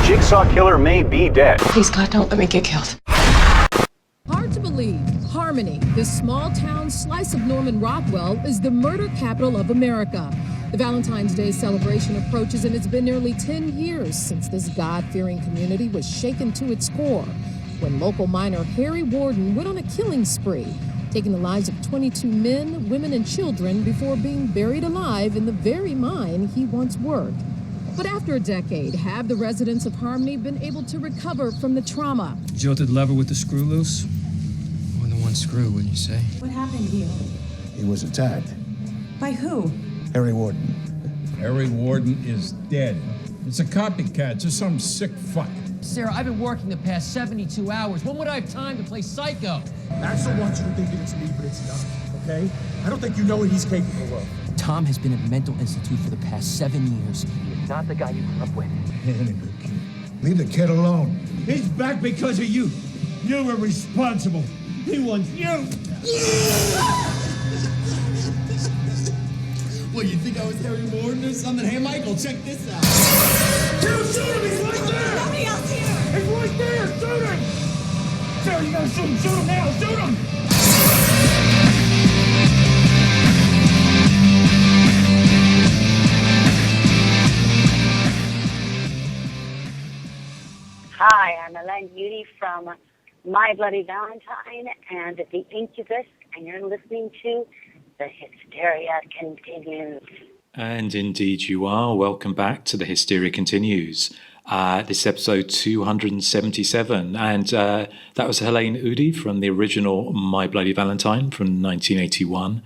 Jigsaw Killer may be dead. Please, God, don't let me get killed. Hard to believe, Harmony, this small town slice of Norman Rockwell, is the murder capital of America. The Valentine's Day celebration approaches, and it's been nearly 10 years since this God-fearing community was shaken to its core when local miner Harry Warden went on a killing spree, taking the lives of 22 men, women, and children before being buried alive in the very mine he once worked. But after a decade, have the residents of Harmony been able to recover from the trauma? Jilted lever with the screw loose? More than one screw, wouldn't you say? What happened to you? He was attacked. By who? Harry Warden. Harry Warden is dead. It's a copycat, just some sick fuck. Sarah, I've been working the past 72 hours. When would I have time to play psycho? Axel wants you to think that it's me, but it's not, okay? I don't think you know what he's capable of. Tom has been at a mental institute for the past 7 years. He is not the guy you grew up with. He ain't a good kid. Leave the kid alone. He's back because of you. You were responsible. He wants you. What, you think I was Harry Warden or something? Hey, Michael, check this out. Shoot him! He's right there! Nobody else here! He's right there! Shoot him! Sarah, you gotta shoot him! Shoot him now! Shoot him! Hi, I'm Elaine Beauty from My Bloody Valentine and The Incubus, and you're listening to The Hysteria Continues. And indeed you are. Welcome back to The Hysteria Continues. This is episode 277, and that was Helene Udi from the original My Bloody Valentine from 1981.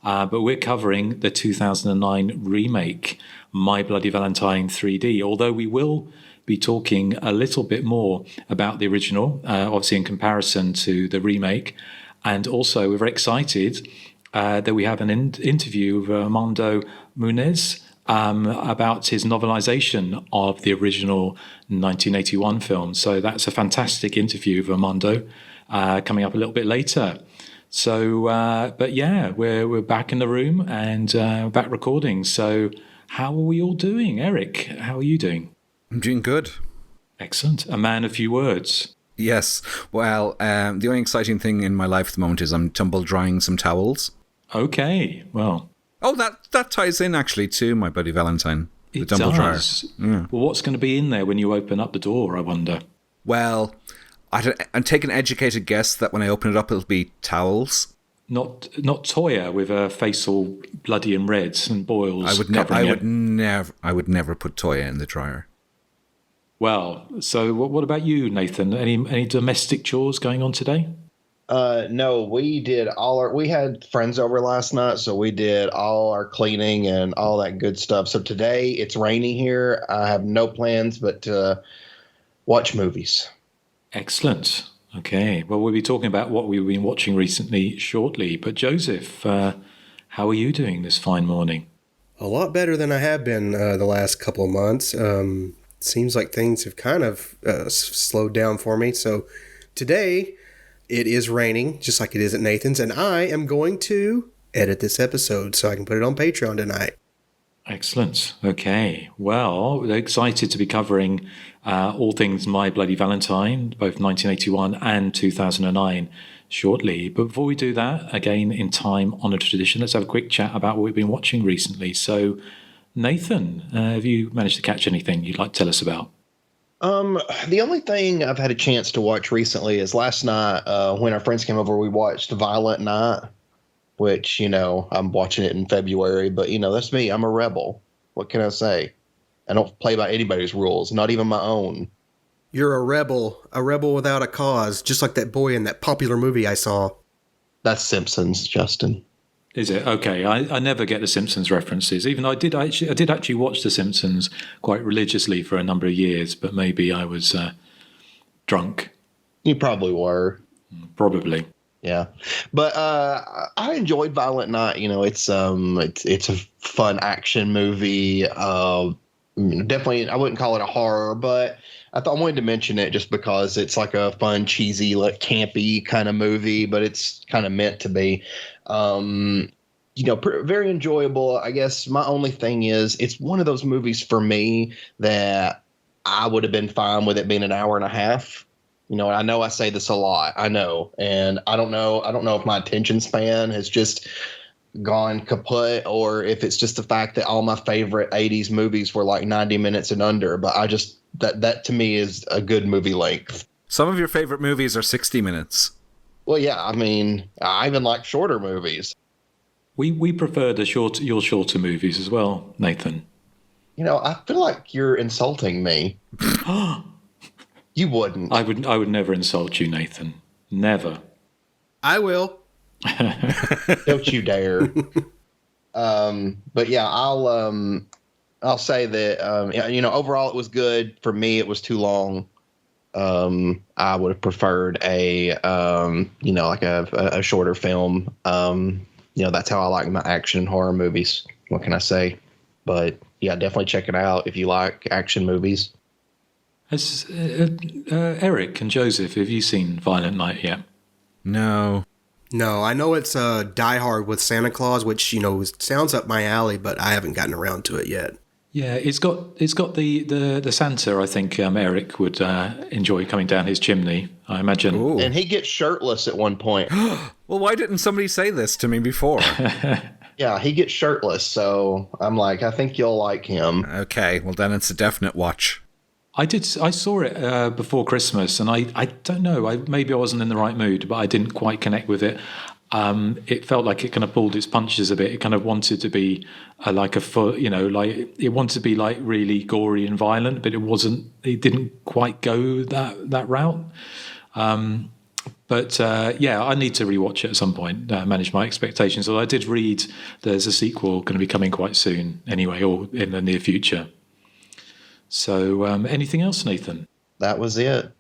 But we're covering the 2009 remake, My Bloody Valentine 3D, although we will be talking a little bit more about the original, obviously in comparison to the remake. And also we're very excited that we have an interview with Armando Munez about his novelization of the original 1981 film. So that's a fantastic interview with Armando coming up a little bit later. So, but yeah, we're back in the room and back recording. So how are we all doing? Erik, how are you doing? I'm doing good. Excellent. A man of few words. Yes. Well, the only exciting thing in my life at the moment is I'm tumble drying some towels. Okay. Well. Oh, that ties in actually to My Bloody Valentine. The It tumble dryer. does. Yeah. Well, what's going to be in there when you open up the door, I wonder? Well, I'd take an educated guess that when I open it up, it'll be towels. Not Toya with her face all bloody and red and boils. I would never put Toya in the dryer. Well, so what about you, Nathan? Any domestic chores going on today? No, we had friends over last night, so we did all our cleaning and all that good stuff. So today it's raining here. I have no plans but to watch movies. Excellent. Okay. Well, we'll be talking about what we've been watching recently shortly. But Joseph, how are you doing this fine morning? A lot better than I have been the last couple of months. Seems like things have kind of slowed down for me. So today it is raining, just like it is at Nathan's, and I am going to edit this episode so I can put it on Patreon tonight. Excellent. Okay. Well, we're excited to be covering all things My Bloody Valentine, both 1981 and 2009, shortly. But before we do that, again, in time-honoured tradition, let's have a quick chat about what we've been watching recently. So, Nathan, have you managed to catch anything you'd like to tell us about? The only thing I've had a chance to watch recently is last night when our friends came over, we watched Violent Night, which, I'm watching it in February, but, that's me. I'm a rebel. What can I say? I don't play by anybody's rules, not even my own. You're a rebel without a cause, just like that boy in that popular movie I saw. That's Simpsons, Justin. Is it? Okay. I never get the Simpsons references, even though I did actually watch the Simpsons quite religiously for a number of years, but maybe I was drunk. You probably were. Probably. Yeah. But I enjoyed Violent Night. It's a fun action movie. Definitely, I wouldn't call it a horror, but I wanted to mention it just because it's like a fun, cheesy, like campy kind of movie, but it's kind of meant to be. Very enjoyable. I guess my only thing is it's one of those movies for me that I would have been fine with it being an hour and a half. You know, I know I say this a lot. I know. And I don't know if my attention span has just gone kaput or if it's just the fact that all my favorite 80s movies were like 90 minutes and under. But I just, that to me is a good movie length. Some of your favorite movies are 60 minutes. Well, yeah, I mean, I even like shorter movies. We prefer your shorter movies as well, Nathan. You know, I feel like you're insulting me. You wouldn't. I would never insult you, Nathan. Never. I will. Don't you dare. But yeah, I'll say that you know, overall it was good. For me, it was too long. I would have preferred a you know, like a shorter film. You know, that's how I like my action horror movies. What can I say? But yeah, definitely check it out if you like action movies. Has Erik and Joseph, have you seen Violent Night yet? No. No, I know it's Die Hard with Santa Claus, which, you know, sounds up my alley, but I haven't gotten around to it yet. Yeah, it's got the Santa. I think Erik would enjoy coming down his chimney, I imagine. Ooh. And he gets shirtless at one point. Well, why didn't somebody say this to me before? Yeah, he gets shirtless, so I'm like, I think you'll like him. Okay, well then it's a definite watch. I saw it before Christmas, and I don't know, maybe I wasn't in the right mood, but I didn't quite connect with it. It felt like it kind of pulled its punches a bit. It kind of wanted to be like it wanted to be like really gory and violent, but it didn't quite go that route. But yeah, I need to rewatch it at some point, manage my expectations. Although I did read there's a sequel going to be coming quite soon anyway, or in the near future. So anything else, Nathan? That was it.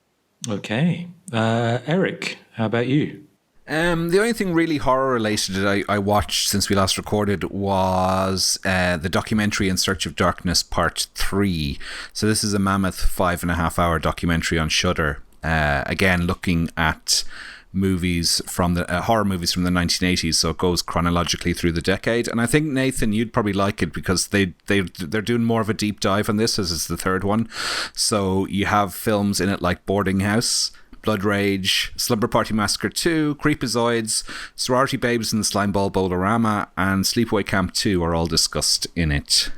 Okay. Erik, how about you? The only thing really horror related that I watched since we last recorded was the documentary In Search of Darkness Part 3. So this is a mammoth 5.5-hour documentary on Shudder. Again, looking at movies from the horror movies from the 1980s, so it goes chronologically through the decade. And I think, Nathan, you'd probably like it because they're doing more of a deep dive on this, as is the third one. So you have films in it like Boarding House, Blood Rage, Slumber Party Massacre 2, Creepazoids, Sorority Babes in the Slimeball Bowl-orama, and Sleepaway Camp 2 are all discussed in it.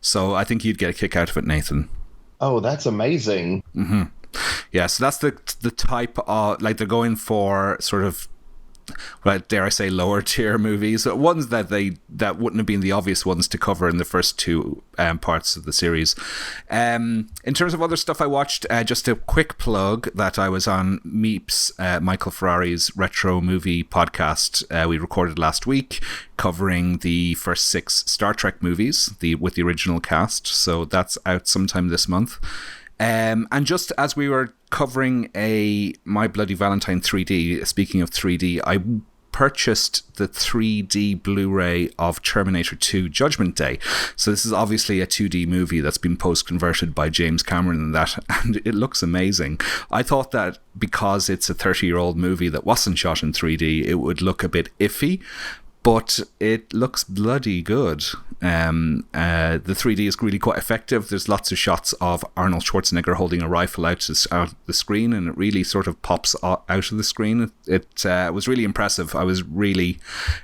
So I think you'd get a kick out of it, Nathan. Oh, that's amazing. Mm-hmm. Yeah, so that's the type of, like, they're going for sort of, well, dare I say, lower tier movies, ones that wouldn't have been the obvious ones to cover in the first two parts of the series. In terms of other stuff I watched, just a quick plug that I was on Meeps, Michael Ferrari's retro movie podcast. We recorded last week covering the first 6 Star Trek movies with the original cast, so that's out sometime this month. And just as we were covering a My Bloody Valentine 3D, speaking of 3D, I purchased the 3D Blu-ray of Terminator 2 Judgment Day. So this is obviously a 2D movie that's been post-converted by James Cameron and it looks amazing. I thought that because it's a 30-year-old movie that wasn't shot in 3D, it would look a bit iffy, but it looks bloody good. The 3D is really quite effective. There's lots of shots of Arnold Schwarzenegger holding a rifle out the screen, and it really sort of pops out of the screen. It was really impressive. I was really,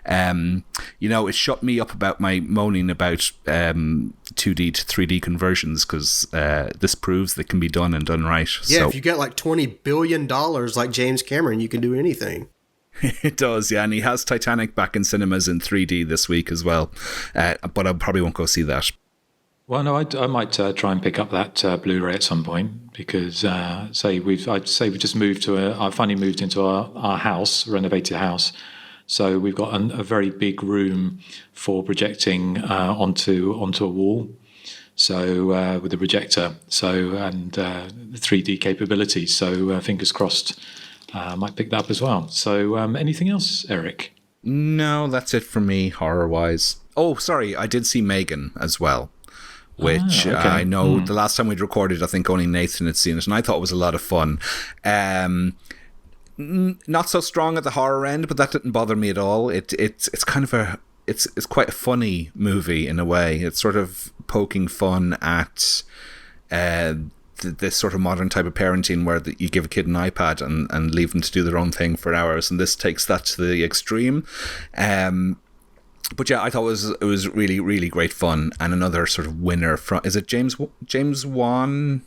it shut me up about my moaning about 2D to 3D conversions, because this proves they can be done and done right. Yeah, so, if you get like $20 billion like James Cameron, you can do anything. It does, yeah, and he has Titanic back in cinemas in 3D this week as well, but I probably won't go see that. Well, no, I might try and pick up that Blu-ray at some point, because I'd say we just moved I finally moved into our house, renovated house, so we've got a very big room for projecting onto a wall. So with the projector, and the 3D capabilities. So fingers crossed. Might pick that up as well. So anything else, Erik? No, that's it for me, horror-wise. Oh, sorry, I did see Megan as well, which okay. I know the last time we'd recorded, I think only Nathan had seen it, and I thought it was a lot of fun. Not so strong at the horror end, but that didn't bother me at all. It's kind of it's quite a funny movie in a way. It's sort of poking fun at this sort of modern type of parenting where you give a kid an iPad and leave them to do their own thing for hours, and this takes that to the extreme. But yeah, I thought it was really, really great fun, and another sort of winner from, is it James Wan?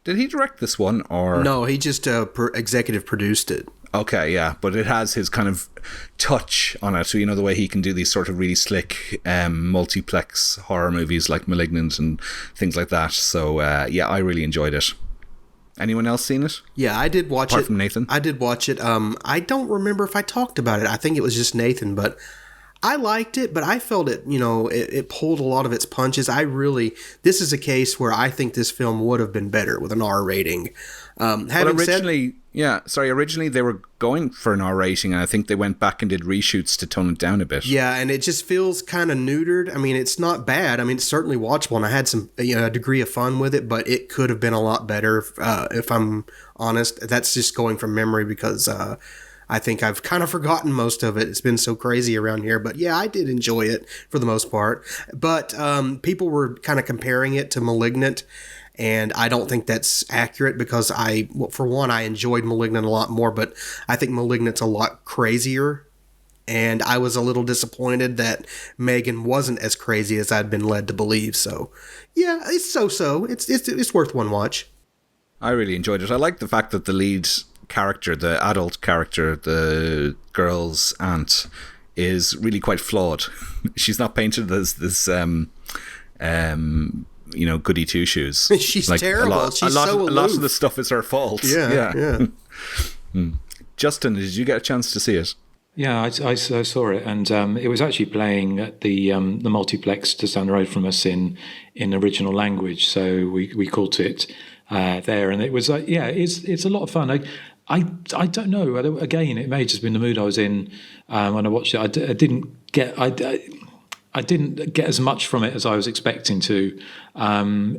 Did he direct this one, or no? He just executive produced it. Okay, yeah, but it has his kind of touch on it. So, you know, the way he can do these sort of really slick multiplex horror movies like *Malignant* and things like that. So, yeah, I really enjoyed it. Anyone else seen it? Yeah, I did watch it. Apart from Nathan? I did watch it. I don't remember if I talked about it. I think it was just Nathan, but I liked it, but I felt it, you know, it pulled a lot of its punches. This is a case where I think this film would have been better with an R rating. Originally they were going for an R rating, and I think they went back and did reshoots to tone it down a bit. Yeah, and it just feels kind of neutered. I mean, it's not bad. I mean, it's certainly watchable, and I had some a degree of fun with it, but it could have been a lot better, if I'm honest. That's just going from memory because I think I've kind of forgotten most of it. It's been so crazy around here. But yeah, I did enjoy it for the most part. But people were kind of comparing it to *Malignant*, and I don't think that's accurate because for one, I enjoyed *Malignant* a lot more, but I think *Malignant's* a lot crazier. And I was a little disappointed that Megan wasn't as crazy as I'd been led to believe. So yeah, it's so-so. It's worth one watch. I really enjoyed it. I like the fact that the lead character, the adult character, the girl's aunt, is really quite flawed. She's not painted as this goody two shoes. She's like terrible. She's so aloof. A lot of the stuff is her fault. Yeah. Justin, did you get a chance to see it? Yeah, I saw it, and it was actually playing at the multiplex just down the road from us in original language. So we caught it there, and it was it's a lot of fun. I don't know. Again, it may have just been the mood I was in when I watched it. I didn't get as much from it as I was expecting to.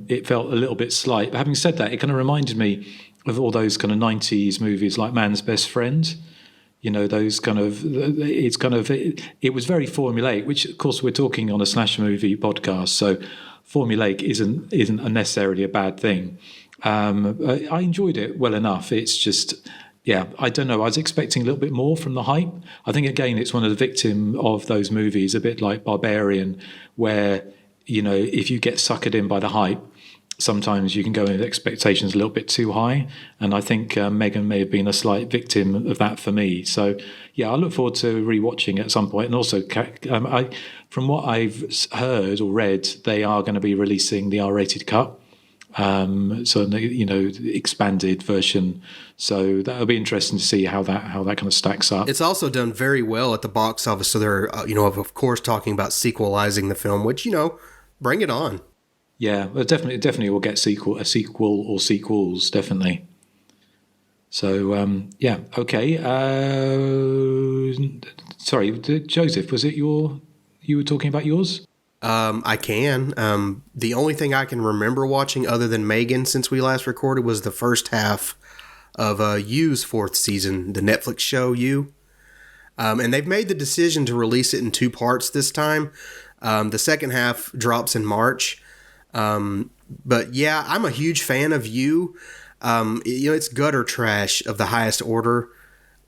It felt a little bit slight. But having said that, it kind of reminded me of all those kind of 90s movies like Man's Best Friend. You know, those kind of, it was very formulaic, which of course we're talking on a slash movie podcast. So formulaic isn't necessarily a bad thing. I enjoyed it well enough. It's just, yeah, I don't know. I was expecting a little bit more from the hype. I think, again, it's one of the victim of those movies, a bit like Barbarian, where, you know, if you get suckered in by the hype, sometimes you can go in with expectations a little bit too high. And I think Megan may have been a slight victim of that for me. So, yeah, I look forward to rewatching it at some point. And also, from what I've heard or read, they are going to be releasing the R-rated cut. So, you know, expanded version. So that'll be interesting to see how that kind of stacks up. It's also done very well at the box office. So they're, of course, talking about sequelizing the film, which, bring it on. Yeah, well, definitely will get a sequel or sequels, definitely. So, yeah, okay. Sorry, Joseph, was it you were talking about yours? I can. The only thing I can remember watching other than Megan since we last recorded was the first half of You's fourth season, the Netflix show You. And they've made the decision to release it in 2 parts this time. The second half drops in March. But yeah, I'm a huge fan of You. It's gutter trash of the highest order.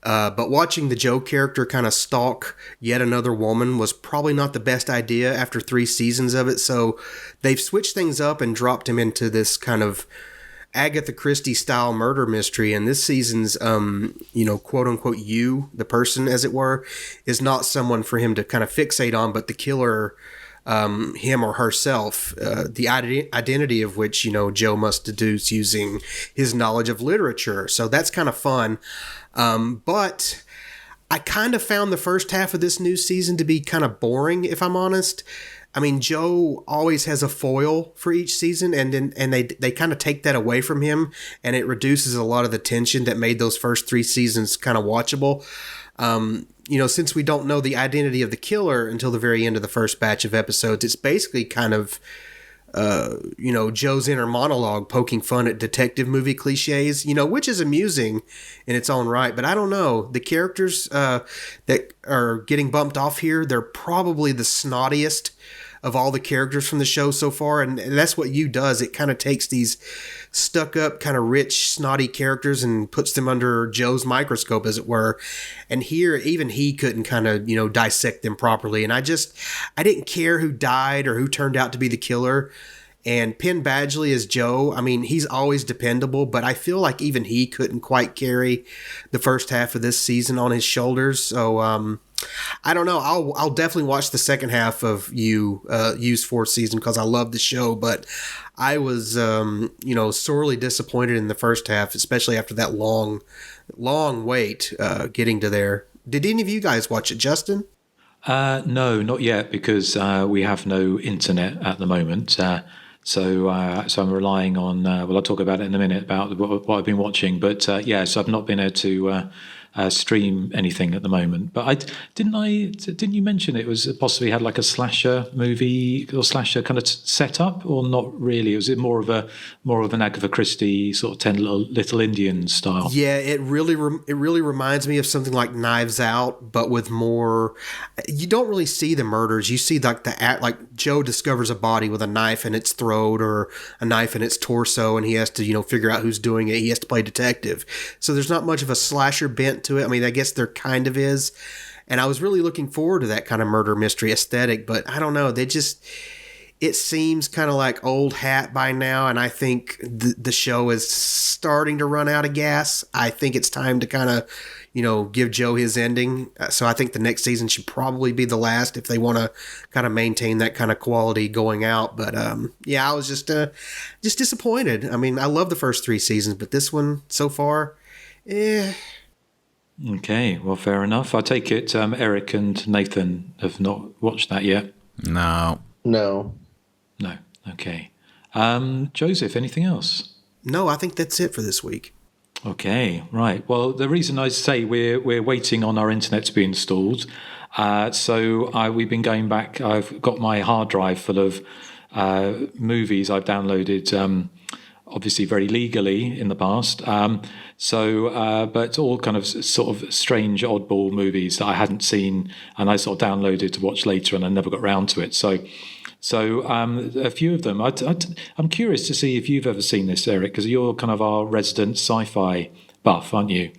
But watching the Joe character kind of stalk yet another woman was probably not the best idea after 3 seasons of it. So they've switched things up and dropped him into this kind of Agatha Christie style murder mystery. And this season's, quote unquote, You, the person, as it were, is not someone for him to kind of fixate on, but the killer, him or herself, the identity of which, Joe must deduce using his knowledge of literature. So that's kind of fun. But I kind of found the first half of this new season to be kind of boring, if I'm honest. I mean, Joe always has a foil for each season, and they kind of take that away from him, and it reduces a lot of the tension that made those first 3 seasons kind of watchable. Since we don't know the identity of the killer until the very end of the first batch of episodes, it's basically kind of Joe's inner monologue poking fun at detective movie cliches, which is amusing in its own right. But I don't know. The characters that are getting bumped off here, they're probably the snottiest of all the characters from the show so far. And that's what You does. It kind of takes these stuck up, kind of rich, snotty characters and puts them under Joe's microscope, as it were. And here, even he couldn't kind of, dissect them properly. And I didn't care who died or who turned out to be the killer. And Penn Badgley as Joe, I mean, he's always dependable, but I feel like even he couldn't quite carry the first half of this season on his shoulders. So I don't know. I'll definitely watch the second half of You's fourth season because I love the show. But I was, sorely disappointed in the first half, especially after that long wait getting to there. Did any of you guys watch it, Justin? No, not yet, because we have no internet at the moment. So I'm relying on. I'll talk about it in a minute about what I've been watching. But so I've not been able to stream anything at the moment. But didn't you mention it was possibly had like a slasher movie or slasher kind of setup, or not really? Was it more of an Agatha Christie sort of 10 little Indians style? Yeah, it really reminds me of something like Knives Out, but with more. You don't really see the murders. You see like Joe discovers a body with a knife in its throat or a knife in its torso, and he has to figure out who's doing it. He has to play detective. So there's not much of a slasher bent to it. I mean, I guess there kind of is. And I was really looking forward to that kind of murder mystery aesthetic, but I don't know. It seems kind of like old hat by now. And I think the show is starting to run out of gas. I think it's time to kind of, give Joe his ending. So I think the next season should probably be the last if they want to kind of maintain that kind of quality going out. But I was just disappointed. I mean, I love the first 3 seasons, but this one so far, Okay, well, fair enough. I take it Erik and Nathan have not watched that yet. No. Okay. Joseph, anything else? No, I think that's it for this week. Okay, right. Well, the reason I say we're waiting on our internet to be installed. So we've been going back. I've got my hard drive full of movies I've downloaded. Obviously very legally in the past. But all kind of sort of strange, oddball movies that I hadn't seen and I sort of downloaded to watch later and I never got round to it. So a few of them, I'm curious to see if you've ever seen this, Erik, because you're kind of our resident sci-fi buff, aren't you?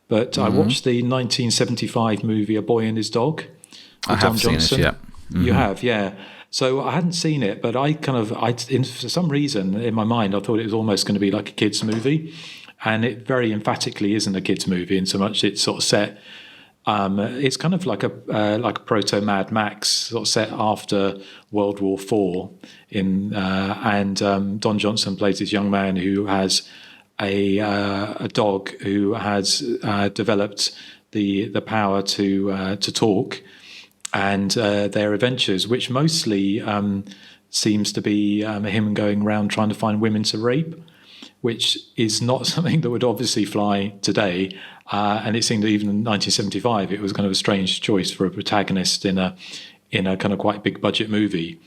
But I watched the 1975 movie A Boy and His Dog with Don Johnson. Seen it, yeah. Mm-hmm. You have, yeah. So I hadn't seen it, but for some reason in my mind, I thought it was almost going to be like a kid's movie. And it very emphatically isn't a kid's movie in so much it's sort of set. It's kind of like a proto Mad Max, sort of set after World War IV. And Don Johnson plays this young man who has a dog who has developed the power to talk. And their adventures, which mostly seems to be him going around trying to find women to rape, which is not something that would obviously fly today. And it seemed that even in 1975, it was kind of a strange choice for a protagonist in a kind of quite big budget movie.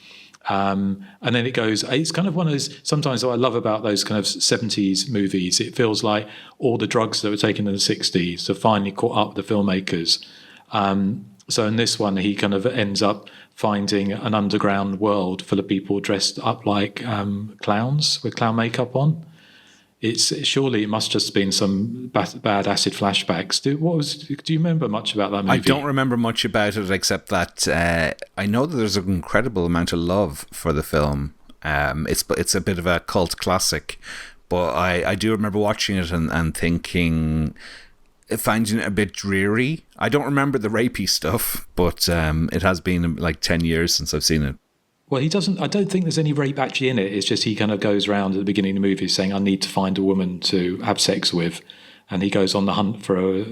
And then it's kind of one of those, sometimes what I love about those kind of 70s movies, it feels like all the drugs that were taken in the 60s have finally caught up with the filmmakers. So in this one, he kind of ends up finding an underground world full of people dressed up like clowns with clown makeup on. Surely it must just have been some bad acid flashbacks. Do you remember much about that movie? I don't remember much about it except that I know that there's an incredible amount of love for the film. It's a bit of a cult classic, but I do remember watching it and thinking, finding it a bit dreary. I don't remember the rapey stuff, but it has been like 10 years since I've seen it. Well, I don't think there's any rape actually in it. It's just he kind of goes around at the beginning of the movie saying, I need to find a woman to have sex with. And he goes on the hunt for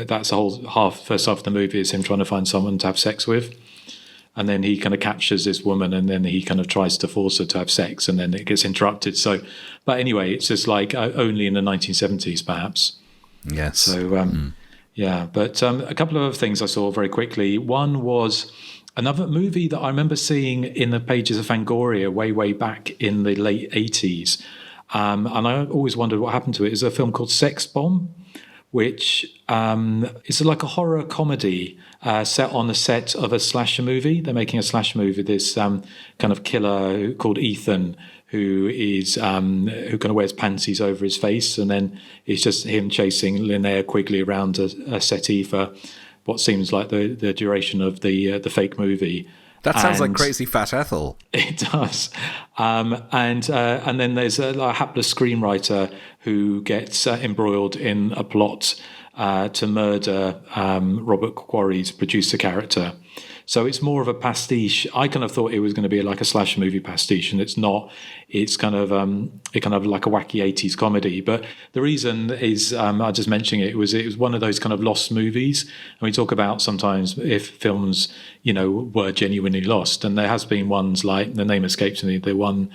that's the whole first half of the movie is him trying to find someone to have sex with. And then he kind of captures this woman and then he kind of tries to force her to have sex and then it gets interrupted. But anyway, it's just like only in the 1970s, perhaps. Yes. So, yeah. But a couple of other things I saw very quickly. One was another movie that I remember seeing in the pages of Fangoria way back in the late 80s. And I always wondered what happened to it. It's a film called Sex Bomb, which is like a horror comedy set on the set of a slasher movie. They're making a slasher movie. This kind of killer called Ethan, who kind of wears panties over his face, and then it's just him chasing Linnea Quigley around a settee for what seems like the duration of the fake movie. That sounds like Crazy Fat Ethel. It does. And then there's a hapless screenwriter who gets embroiled in a plot to murder Robert Quarry's producer character. So it's more of a pastiche. I kind of thought it was going to be like a slasher movie pastiche, and it's not. It's kind of like a wacky 80s comedy. But the reason is, I just mentioning it was one of those kind of lost movies. And we talk about sometimes if films, were genuinely lost. And there has been ones like, the name escapes me, the one,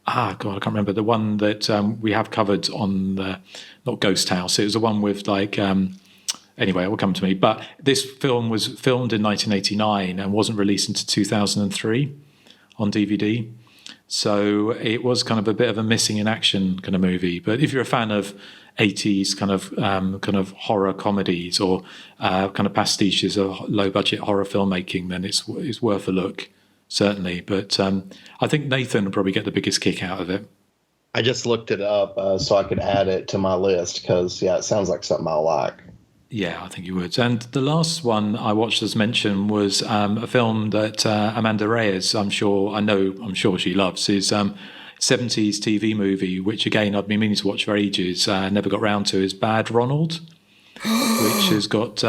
I can't remember, the one that we have covered on the, not Ghost House. It was the one with like... Anyway, it will come to me. But this film was filmed in 1989 and wasn't released until 2003 on DVD. So it was kind of a bit of a missing in action kind of movie. But if you're a fan of 80s kind of horror comedies or kind of pastiches of low budget horror filmmaking, then it's worth a look, certainly. But I think Nathan will probably get the biggest kick out of it. I just looked it up so I could add it to my list because, it sounds like something I'll like. Yeah, I think you would. And the last one I watched, as mentioned, was a film that Amanda Reyes, I'm sure she loves, is 70s TV movie, which again I've been meaning to watch for ages, never got round to, is Bad Ronald, which has got...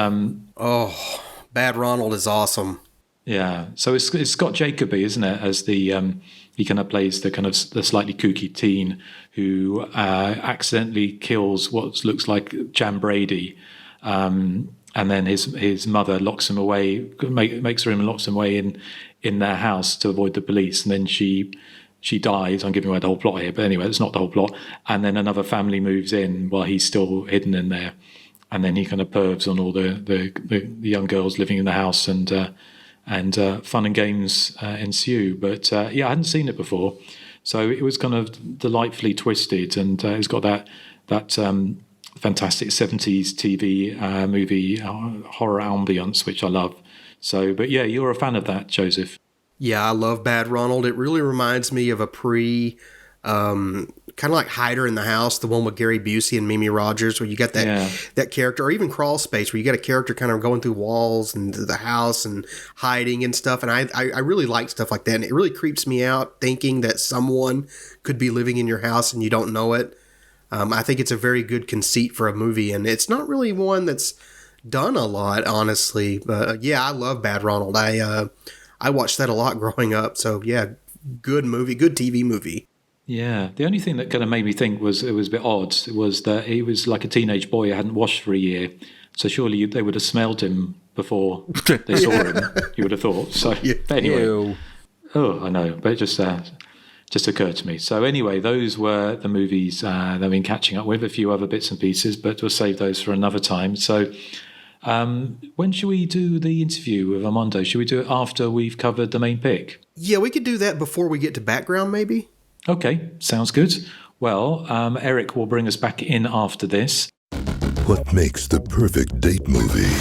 Bad Ronald is awesome. Yeah, so it's Scott Jacoby, isn't it, as the... he kind of plays the slightly kooky teen who accidentally kills what looks like Jan Brady, and then his mother locks him away, makes a room and locks him away in their house to avoid the police, and then she dies. I'm giving away the whole plot here, but anyway, it's not the whole plot. And then another family moves in while he's still hidden in there, and then he kind of pervs on all the young girls living in the house, and fun and games ensue. But I hadn't seen it before, so it was kind of delightfully twisted, and it's got that fantastic 70s TV movie horror ambience, which I love. So, but yeah, you're a fan of that, Joseph. Yeah, I love Bad Ronald. It really reminds me of a kind of like Hider in the House, the one with Gary Busey and Mimi Rogers, where you got that character, or even Crawl Space, where you got a character kind of going through walls and the house and hiding and stuff. And I really like stuff like that. And it really creeps me out thinking that someone could be living in your house and you don't know it. I think it's a very good conceit for a movie, and it's not really one that's done a lot, honestly. But I love Bad Ronald. I watched that a lot growing up. So yeah, good movie, good TV movie. Yeah, the only thing that kind of made me think was it was a bit odd was that he was like a teenage boy who hadn't washed for a year. So surely they would have smelled him before they saw him, you would have thought. So anyway, I know, but it just occurred to me. So anyway, those were the movies that I've been catching up with, a few other bits and pieces, but we'll save those for another time. So when should we do the interview with Armando? Should we do it after we've covered the main pick? Yeah, we could do that before we get to background, maybe. Okay, sounds good. Well, Erik will bring us back in after this. What makes the perfect date movie?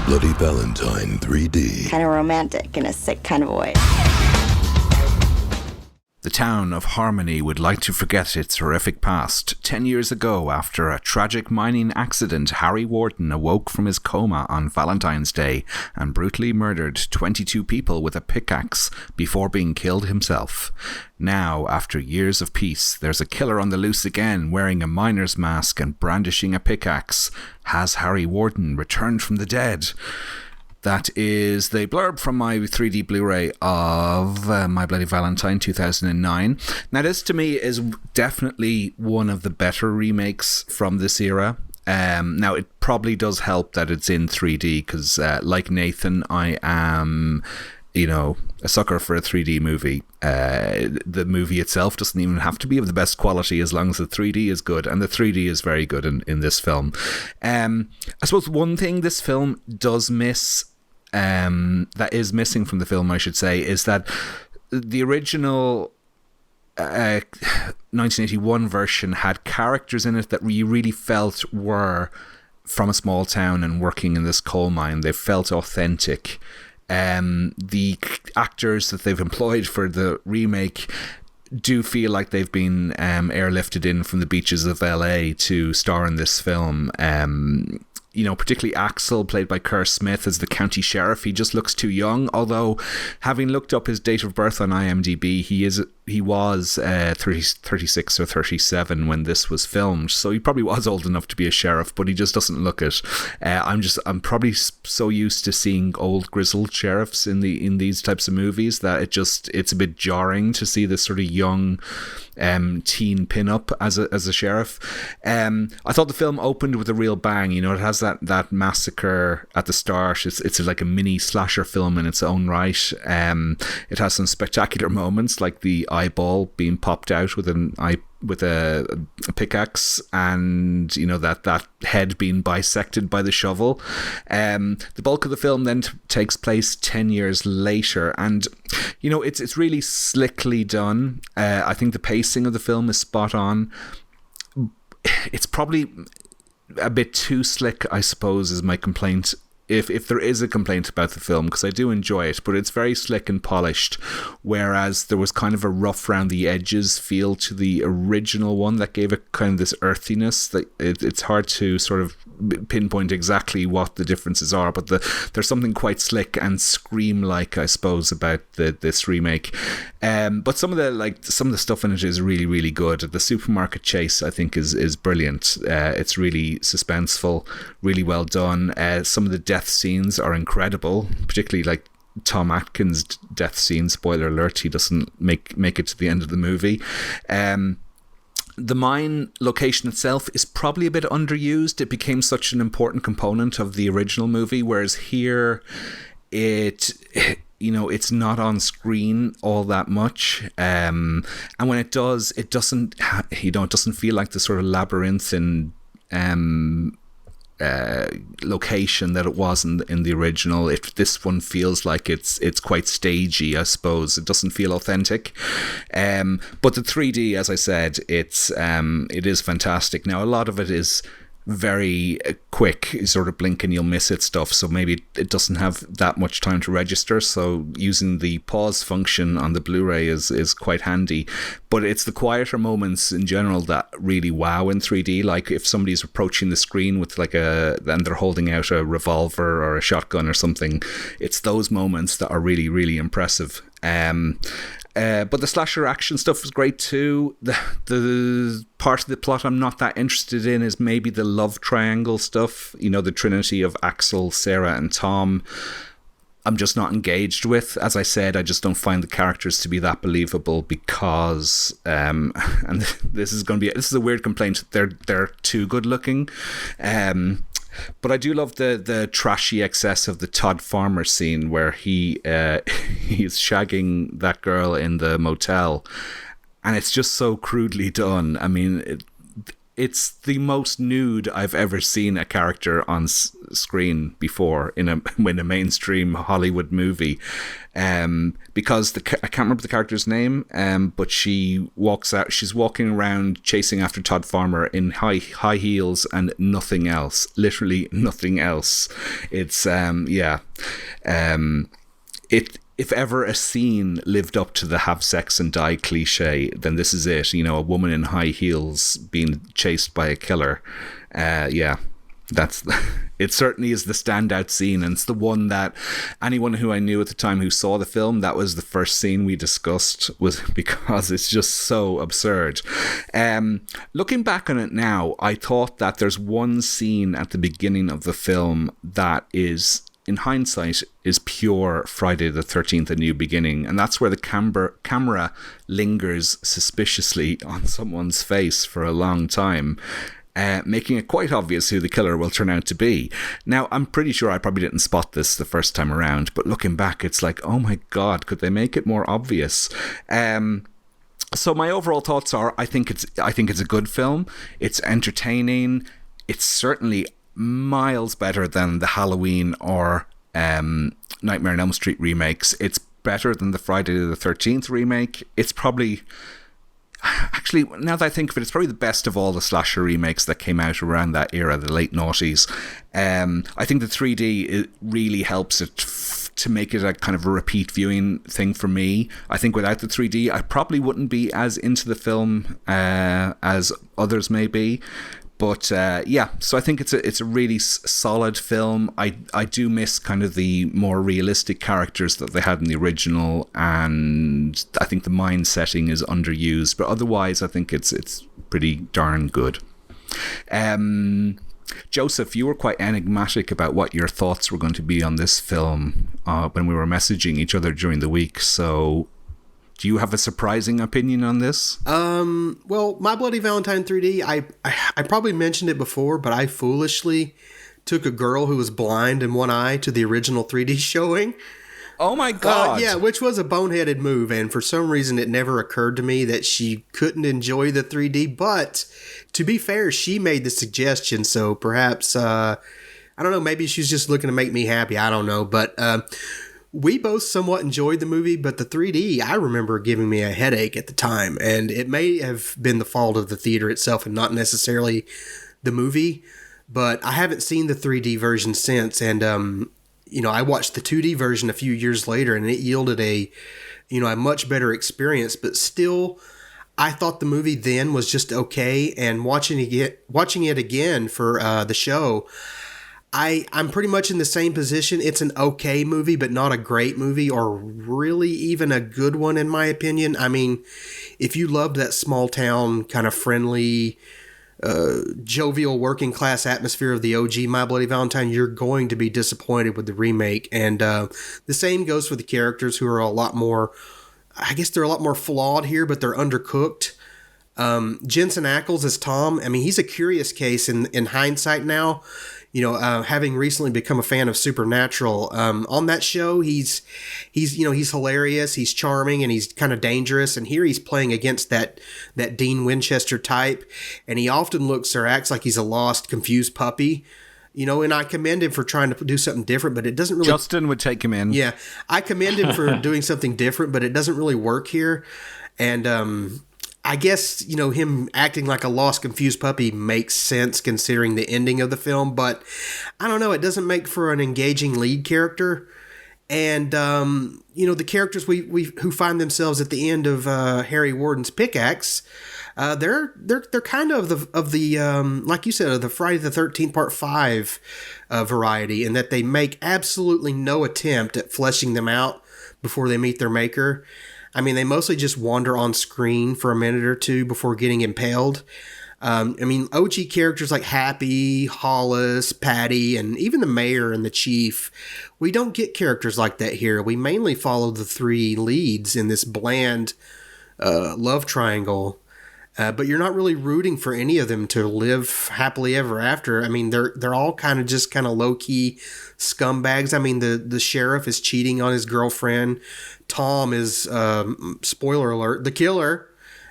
Bloody Valentine 3D. Kind of romantic in a sick kind of way. The town of Harmony would like to forget its horrific past. 10 years ago, after a tragic mining accident, Harry Warden awoke from his coma on Valentine's Day and brutally murdered 22 people with a pickaxe before being killed himself. Now, after years of peace, there's a killer on the loose again, wearing a miner's mask and brandishing a pickaxe. Has Harry Warden returned from the dead? That is the blurb from my 3D Blu-ray of My Bloody Valentine 2009. Now, this to me is definitely one of the better remakes from this era. Now, it probably does help that it's in 3D because, like Nathan, I am a sucker for a 3D movie. The movie itself doesn't even have to be of the best quality as long as the 3D is good, and the 3D is very good in this film. I suppose one thing this film does miss, that is missing from the film, I should say, is that the original 1981 version had characters in it that you really felt were from a small town and working in this coal mine. They felt authentic. The actors that they've employed for the remake do feel like they've been airlifted in from the beaches of LA to star in this film. Particularly Axel, played by Kerr Smith as the county sheriff. He just looks too young, although having looked up his date of birth on IMDb, he was 36 or 37 when this was filmed, so he probably was old enough to be a sheriff, but he just doesn't look it. I'm probably so used to seeing old grizzled sheriffs in these types of movies that it's a bit jarring to see this sort of young teen pin-up as a sheriff. I thought the film opened with a real bang. It has that massacre at the start. It's like a mini slasher film in its own right. It has some spectacular moments, like the eyeball being popped out with a pickaxe, and that head being bisected by the shovel. The bulk of the film then takes place 10 years later, and it's really slickly done. I think the pacing of the film is spot on. It's probably a bit too slick, I suppose, is my complaint. If there is a complaint about the film, because I do enjoy it, but it's very slick and polished, whereas there was kind of a rough around the edges feel to the original one that gave it kind of this earthiness that it's hard to sort of pinpoint exactly what the differences are, but there's something quite slick and Scream-like, I suppose, about this remake. But some of the stuff in it is really, really good. The supermarket chase, I think, is brilliant. It's really suspenseful, really well done. Some of the death scenes are incredible, particularly like Tom Atkins' death scene. Spoiler alert, he doesn't make it to the end of the movie. The mine location itself is probably a bit underused. It became such an important component of the original movie, whereas here it's not on screen all that much. And when it does, it doesn't feel like the sort of labyrinthine location that it was in the original. This one feels like it's quite stagey, I suppose. It doesn't feel authentic. But the 3D, as I said, it is fantastic. Now, a lot of it is very quick, sort of blink and you'll miss it stuff, so maybe it doesn't have that much time to register, so using the pause function on the Blu-ray is quite handy. But it's the quieter moments in general that really wow in 3D, like if somebody's approaching the screen with and they're holding out a revolver or a shotgun or something, it's those moments that are really, really impressive. But the slasher action stuff was great too. The part of the plot I'm not that interested in is maybe the love triangle stuff. The trinity of Axel, Sarah and Tom. I'm just not engaged with. As I said, I just don't find the characters to be that believable because, and this is a weird complaint, they're too good looking. But I do love the trashy excess of the Todd Farmer scene where he's shagging that girl in the motel, and it's just so crudely done. I mean, it's the most nude I've ever seen a character on screen before in a mainstream Hollywood movie. Because I can't remember the character's name, but she walks out. She's walking around chasing after Todd Farmer in high heels and nothing else. Literally nothing else. It's If ever a scene lived up to the have sex and die cliche, then this is it. A woman in high heels being chased by a killer. It certainly is the standout scene, and it's the one that anyone who I knew at the time who saw the film, that was the first scene we discussed, was because it's just so absurd. Looking back on it now, I thought that there's one scene at the beginning of the film that is, in hindsight, is pure Friday the 13th, A New Beginning, and that's where the camera lingers suspiciously on someone's face for a long time. making it quite obvious who the killer will turn out to be. Now, I'm pretty sure I probably didn't spot this the first time around, but looking back, it's like, oh my God, could they make it more obvious? So my overall thoughts are, I think it's a good film. It's entertaining. It's certainly miles better than the Halloween or Nightmare on Elm Street remakes. It's better than the Friday the 13th remake. It's probably, actually, now that I think of it, it's probably the best of all the slasher remakes that came out around that era, the late noughties. I think the 3D, it really helps it to make it a kind of a repeat viewing thing for me. I think without the 3D, I probably wouldn't be as into the film as others may be. But yeah, so I think it's a really solid film. I do miss kind of the more realistic characters that they had in the original, and I think the mind setting is underused. But otherwise, I think it's pretty darn good. Joseph, you were quite enigmatic about what your thoughts were going to be on this film when we were messaging each other during the week. So, do you have a surprising opinion on this? Well, My Bloody Valentine 3D, I probably mentioned it before, but I foolishly took a girl who was blind in one eye to the original 3D showing. Oh my God. Yeah, which was a boneheaded move, and for some reason it never occurred to me that she couldn't enjoy the 3D, but to be fair, she made the suggestion, so perhaps, I don't know, maybe she's just looking to make me happy, I don't know, but we both somewhat enjoyed the movie, but the 3D, I remember giving me a headache at the time, and it may have been the fault of the theater itself and not necessarily the movie, but I haven't seen the 3D version since, and I watched the 2D version a few years later, and it yielded a much better experience, but still, I thought the movie then was just okay, and watching it again for the show, I'm pretty much in the same position. It's an okay movie, but not a great movie, or really even a good one, in my opinion. I mean, if you loved that small town kind of friendly, jovial working class atmosphere of the OG My Bloody Valentine, you're going to be disappointed with the remake. And the same goes for the characters, who are a lot more, I guess they're a lot more flawed here, but they're undercooked. Jensen Ackles as Tom, I mean, he's a curious case in hindsight now. Having recently become a fan of Supernatural, on that show, he's hilarious, he's charming, and he's kind of dangerous. And here he's playing against that Dean Winchester type, and he often looks or acts like he's a lost, confused puppy. And I commend him for trying to do something different, but it doesn't really. Justin would take him in. Yeah, I commend him for doing something different, but it doesn't really work here. And I guess, him acting like a lost, confused puppy makes sense considering the ending of the film, but I don't know, it doesn't make for an engaging lead character. And, the characters who find themselves at the end of Harry Warden's pickaxe, they're kind of the like you said, of the Friday the 13th Part 5 variety, in that they make absolutely no attempt at fleshing them out before they meet their maker. I mean, they mostly just wander on screen for a minute or two before getting impaled. OG characters like Happy, Hollis, Patty, and even the mayor and the chief, we don't get characters like that here. We mainly follow the three leads in this bland love triangle. But you're not really rooting for any of them to live happily ever after. I mean, they're all kind of low-key scumbags. I mean, the sheriff is cheating on his girlfriend. Tom is, spoiler alert, the killer.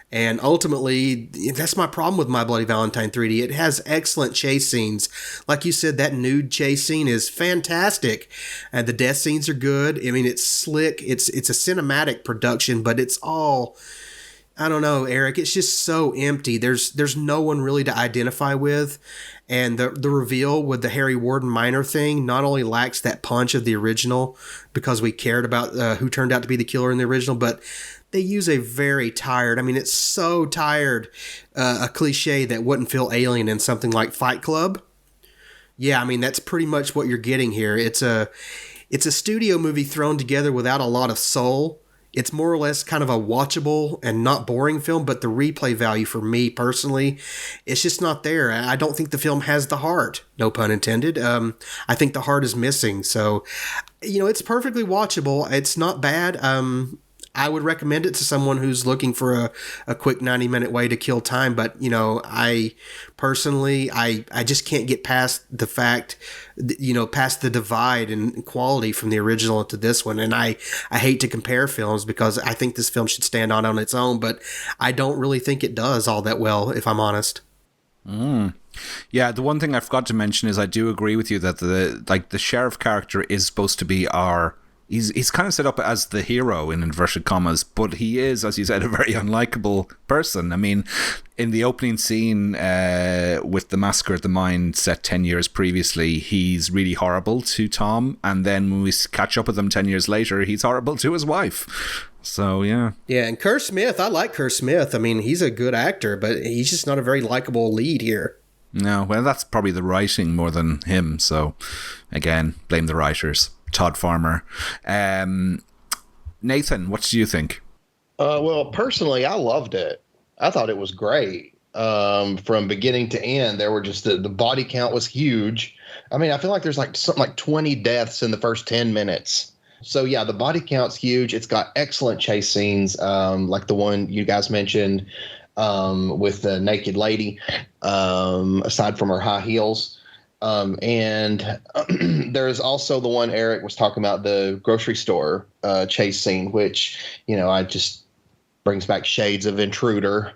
And ultimately, that's my problem with My Bloody Valentine 3D. It has excellent chase scenes. Like you said, that nude chase scene is fantastic. And the death scenes are good. I mean, it's slick. It's a cinematic production, but it's all... I don't know, Eric. It's just so empty. There's no one really to identify with, and the reveal with the Harry Warden minor thing not only lacks that punch of the original because we cared about who turned out to be the killer in the original, but they use a very tired. I mean, it's so tired, a cliche that wouldn't feel alien in something like Fight Club. Yeah, I mean that's pretty much what you're getting here. It's a studio movie thrown together without a lot of soul. It's more or less kind of a watchable and not boring film, but the replay value for me personally, it's just not there. I don't think the film has the heart, no pun intended. I think the heart is missing. So, it's perfectly watchable. It's not bad. I would recommend it to someone who's looking for a quick 90-minute way to kill time. But, I personally, I just can't get past the fact, past the divide in quality from the original to this one. And I hate to compare films because I think this film should stand on its own, but I don't really think it does all that well, if I'm honest. Yeah, the one thing I forgot to mention is I do agree with you that the sheriff character is supposed to be he's kind of set up as the hero in inverted commas, but he is, as you said, a very unlikable person. I mean, in the opening scene with the Massacre at the Mine set 10 years previously, he's really horrible to Tom, and then when we catch up with him 10 years later, he's horrible to his wife. So, yeah. Yeah, and Kerr Smith, I like Kerr Smith. I mean, he's a good actor, but he's just not a very likable lead here. No, well, that's probably the writing more than him. So, again, blame the writers. Todd Farmer. Nathan, what do you think? Well, personally, I loved it. I thought it was great. From beginning to end, there were just the body count was huge. I mean, I feel like there's something like 20 deaths in the first 10 minutes. So yeah, the body count's huge. It's got excellent chase scenes, like the one you guys mentioned with the naked lady, aside from her high heels. And there's also the one Erik was talking about, the grocery store chase scene, which, I just brings back shades of Intruder,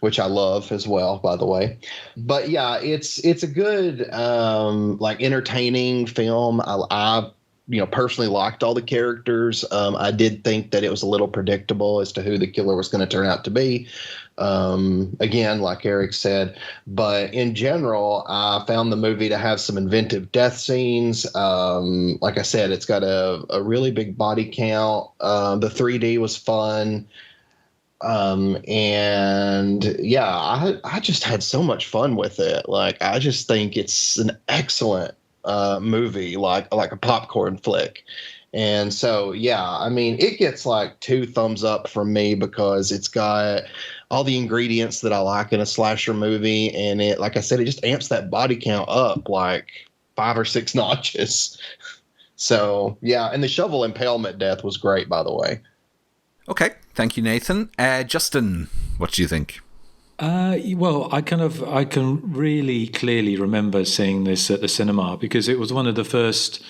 which I love as well, by the way. But yeah, it's a good, entertaining film. I personally liked all the characters. I did think that it was a little predictable as to who the killer was going to turn out to be. Again, like Erik said, but in general, I found the movie to have some inventive death scenes. Like I said, it's got a really big body count. The 3D was fun. And yeah, I just had so much fun with it. I just think it's an excellent movie, like a popcorn flick. And so, yeah, I mean, it gets 2 thumbs up from me because it's got all the ingredients that I like in a slasher movie. And it, like I said, it just amps that body count up 5 or 6 notches. So, yeah. And the shovel impalement death was great, by the way. Okay. Thank you, Nathan. Justin, what do you think? Well, I can really clearly remember seeing this at the cinema because it was one of the first,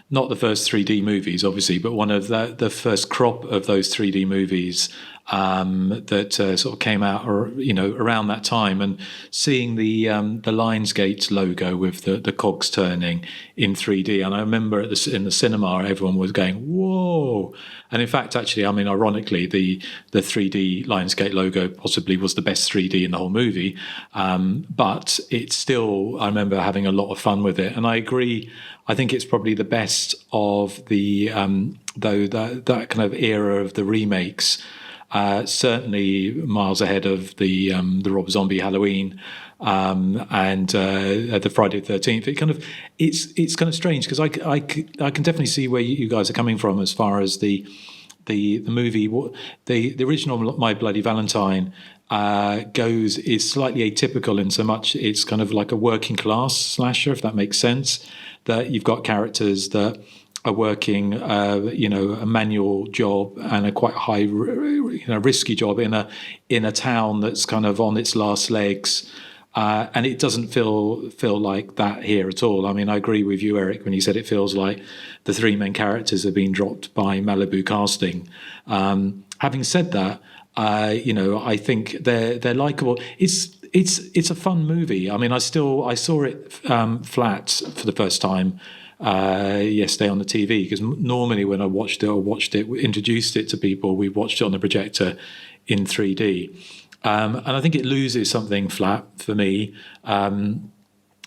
not the first 3D movies, obviously, but one of the first crop of those 3D movies that sort of came out, around that time, and seeing the Lionsgate logo with the cogs turning in 3D. And I remember in the cinema, everyone was going, "Whoa!" And in fact, actually, I mean, ironically, the 3D Lionsgate logo possibly was the best 3D in the whole movie. But it's still, I remember having a lot of fun with it. And I agree. I think it's probably the best of the that kind of era of the remakes. Certainly miles ahead of the Rob Zombie Halloween and the Friday the 13th. It's kind of strange because I can definitely see where you guys are coming from as far as the movie. The original My Bloody Valentine is slightly atypical in so much it's kind of like a working class slasher, if that makes sense. That you've got characters that are working, a manual job and a quite high, risky job in a town that's kind of on its last legs, and it doesn't feel like that here at all. I mean, I agree with you, Erik, when you said it feels like the 3 main characters have been dropped by Malibu casting. Having said that, I think they're likable. It's a fun movie. I mean, I saw it flat for the first time yesterday on the TV, because normally when I watched it, introduced it to people, we watched it on the projector in 3D. And I think it loses something flat for me,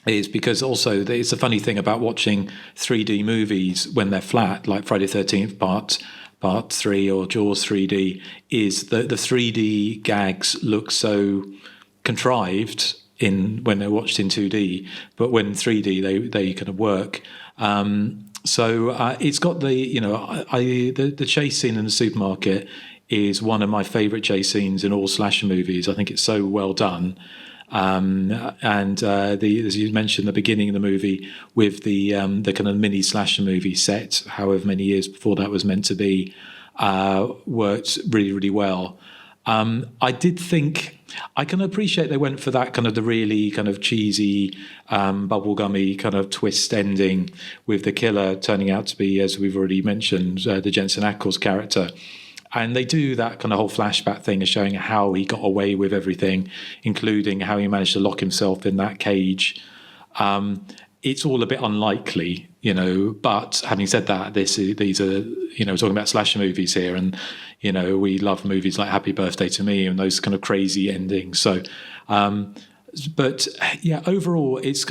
is because also it's a funny thing about watching 3D movies when they're flat, like Friday the 13th Part 3 or Jaws 3D, is that the 3D gags look so contrived when they're watched in 2D, but when 3D they kind of work. So it's got the chase scene in the supermarket is one of my favorite chase scenes in all slasher movies. I think it's so well done. As you mentioned, the beginning of the movie with the kind of mini slasher movie set, however many years before that was meant to be, worked really, really well. I did think I can appreciate they went for that kind of the really kind of cheesy, bubblegummy kind of twist ending with the killer turning out to be, as we've already mentioned, the Jensen Ackles character. And they do that kind of whole flashback thing of showing how he got away with everything, including how he managed to lock himself in that cage. It's all a bit unlikely, but having said that, these are, talking about slasher movies here, and, we love movies like Happy Birthday to Me and those kind of crazy endings. So, but yeah, overall, it's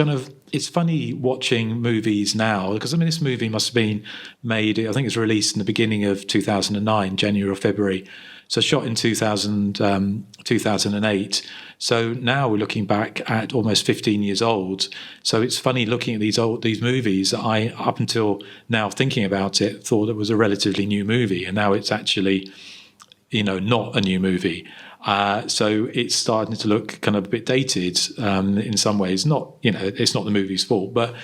funny watching movies now, because this movie must have been made, I think it's released in the beginning of 2009, January or February. So shot in 2008. So now we're looking back at almost 15 years old. So it's funny looking at these movies. I, up until now, thinking about it, thought it was a relatively new movie, and now it's actually, not a new movie. So it's starting to look kind of a bit dated in some ways. Not, it's not the movie's fault, but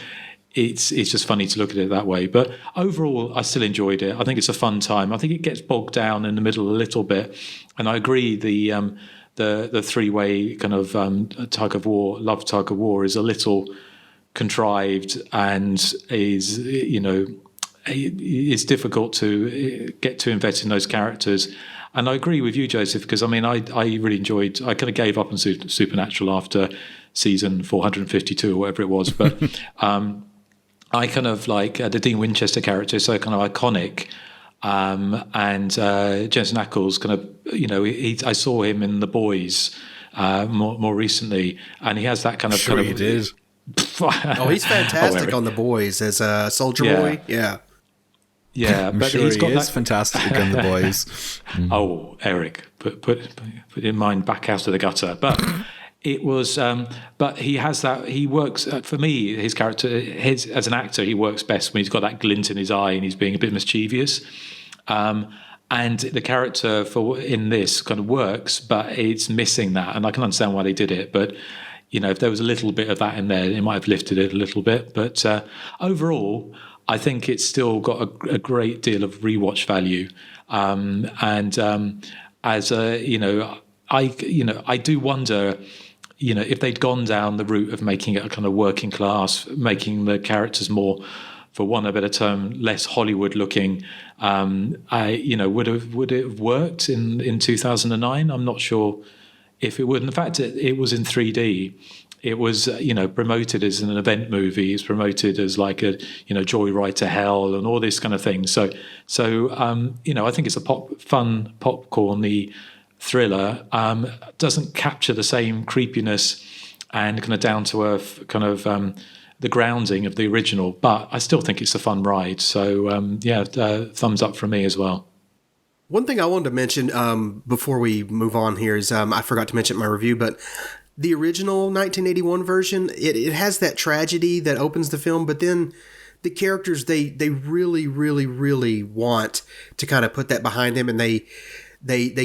it's just funny to look at it that way. But overall, I still enjoyed it. I think it's a fun time. I think it gets bogged down in the middle a little bit, and I agree the three-way kind of love tug of war is a little contrived, and is it's difficult to get too invested in those characters. And I agree with you, Joseph, because I really enjoyed. I kind of gave up on Supernatural after season 452 or whatever it was, but I kind of like the Dean Winchester character is so kind of iconic. And Jensen Ackles kind of, I saw him in The Boys more recently, and he has that kind of. Sure, he did. He's fantastic on The Boys as a soldier boy. Yeah. Yeah, I'm but sure he's got he is that fantastic on The Boys. Oh, Erik, put your mind back out of the gutter. But it was, but he has that. He works for me. His character, as an actor, he works best when he's got that glint in his eye and he's being a bit mischievous. And the character in this kind of works, but it's missing that. And I can understand why they did it, but. If there was a little bit of that in there, it might have lifted it a little bit. But overall, I think it's still got a great deal of rewatch value. As I do wonder, if they'd gone down the route of making it a kind of working class, making the characters more, for want of a better term, less Hollywood looking, would it have worked in 2009? I'm not sure. If it would, in fact, it was in 3D. It was, promoted as an event movie. It's promoted as like a, Joyride to Hell and all this kind of thing. So I think it's a fun popcorny thriller. Doesn't capture the same creepiness and kind of down to earth kind of the grounding of the original, but I still think it's a fun ride. So thumbs up from me as well. One thing I wanted to mention before we move on here is I forgot to mention in my review, but the original 1981 version, it has that tragedy that opens the film, but then the characters, they really, really, really want to kind of put that behind them, and they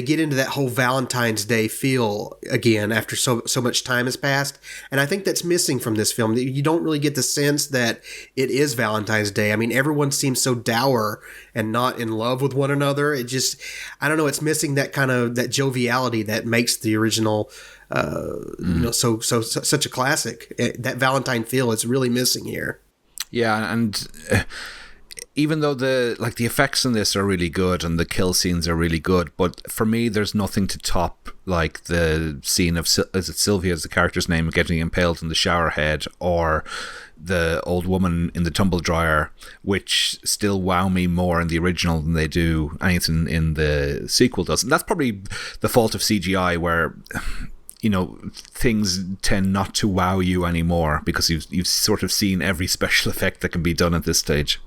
get into that whole Valentine's Day feel again after so much time has passed. And I think that's missing from this film. You don't really get the sense that it is Valentine's Day. I mean, everyone seems so dour and not in love with one another. It just, I don't know, it's missing that kind of, that joviality that makes the original, such a classic. That Valentine feel is really missing here. Yeah, and even though the effects in this are really good and the kill scenes are really good, but for me, there's nothing to top like the scene of, is it Sylvia is the character's name, getting impaled in the shower head, or the old woman in the tumble dryer, which still wow me more in the original than they do anything in the sequel does. And that's probably the fault of CGI, where things tend not to wow you anymore because you've sort of seen every special effect that can be done at this stage.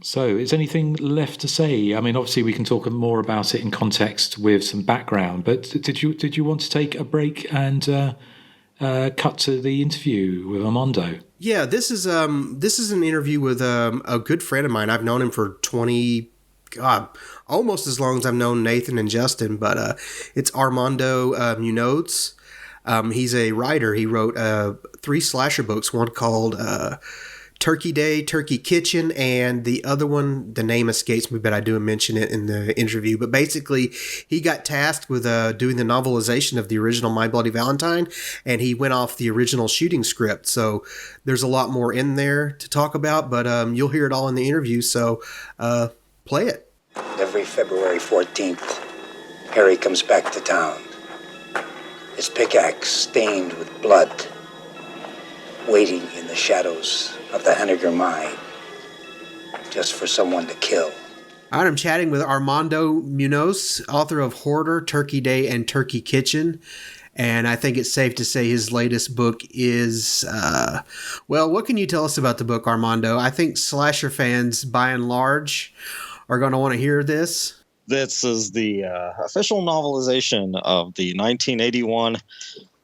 So is anything left to say? I mean, obviously we can talk more about it in context with some background, but did you want to take a break and cut to the interview with Armando? Yeah, this is an interview with a good friend of mine. I've known him for almost as long as I've known Nathan and Justin, but it's Armando Munoz. He's a writer. He wrote 3 slasher books, one called Turkey Day, Turkey Kitchen, and the other one, the name escapes me, but I do mention it in the interview. But basically, he got tasked with doing the novelization of the original My Bloody Valentine, and he went off the original shooting script. So there's a lot more in there to talk about, but you'll hear it all in the interview. So play it. Every February 14th, Harry comes back to town. His pickaxe stained with blood, waiting in the shadows of the Henniger mine, just for someone to kill. All right, I'm chatting with Armando Munoz, author of Hoarder, Turkey Day, and Turkey Kitchen. And I think it's safe to say his latest book is, well, what can you tell us about the book, Armando? I think slasher fans, by and large, are going to want to hear this. This is the official novelization of the 1981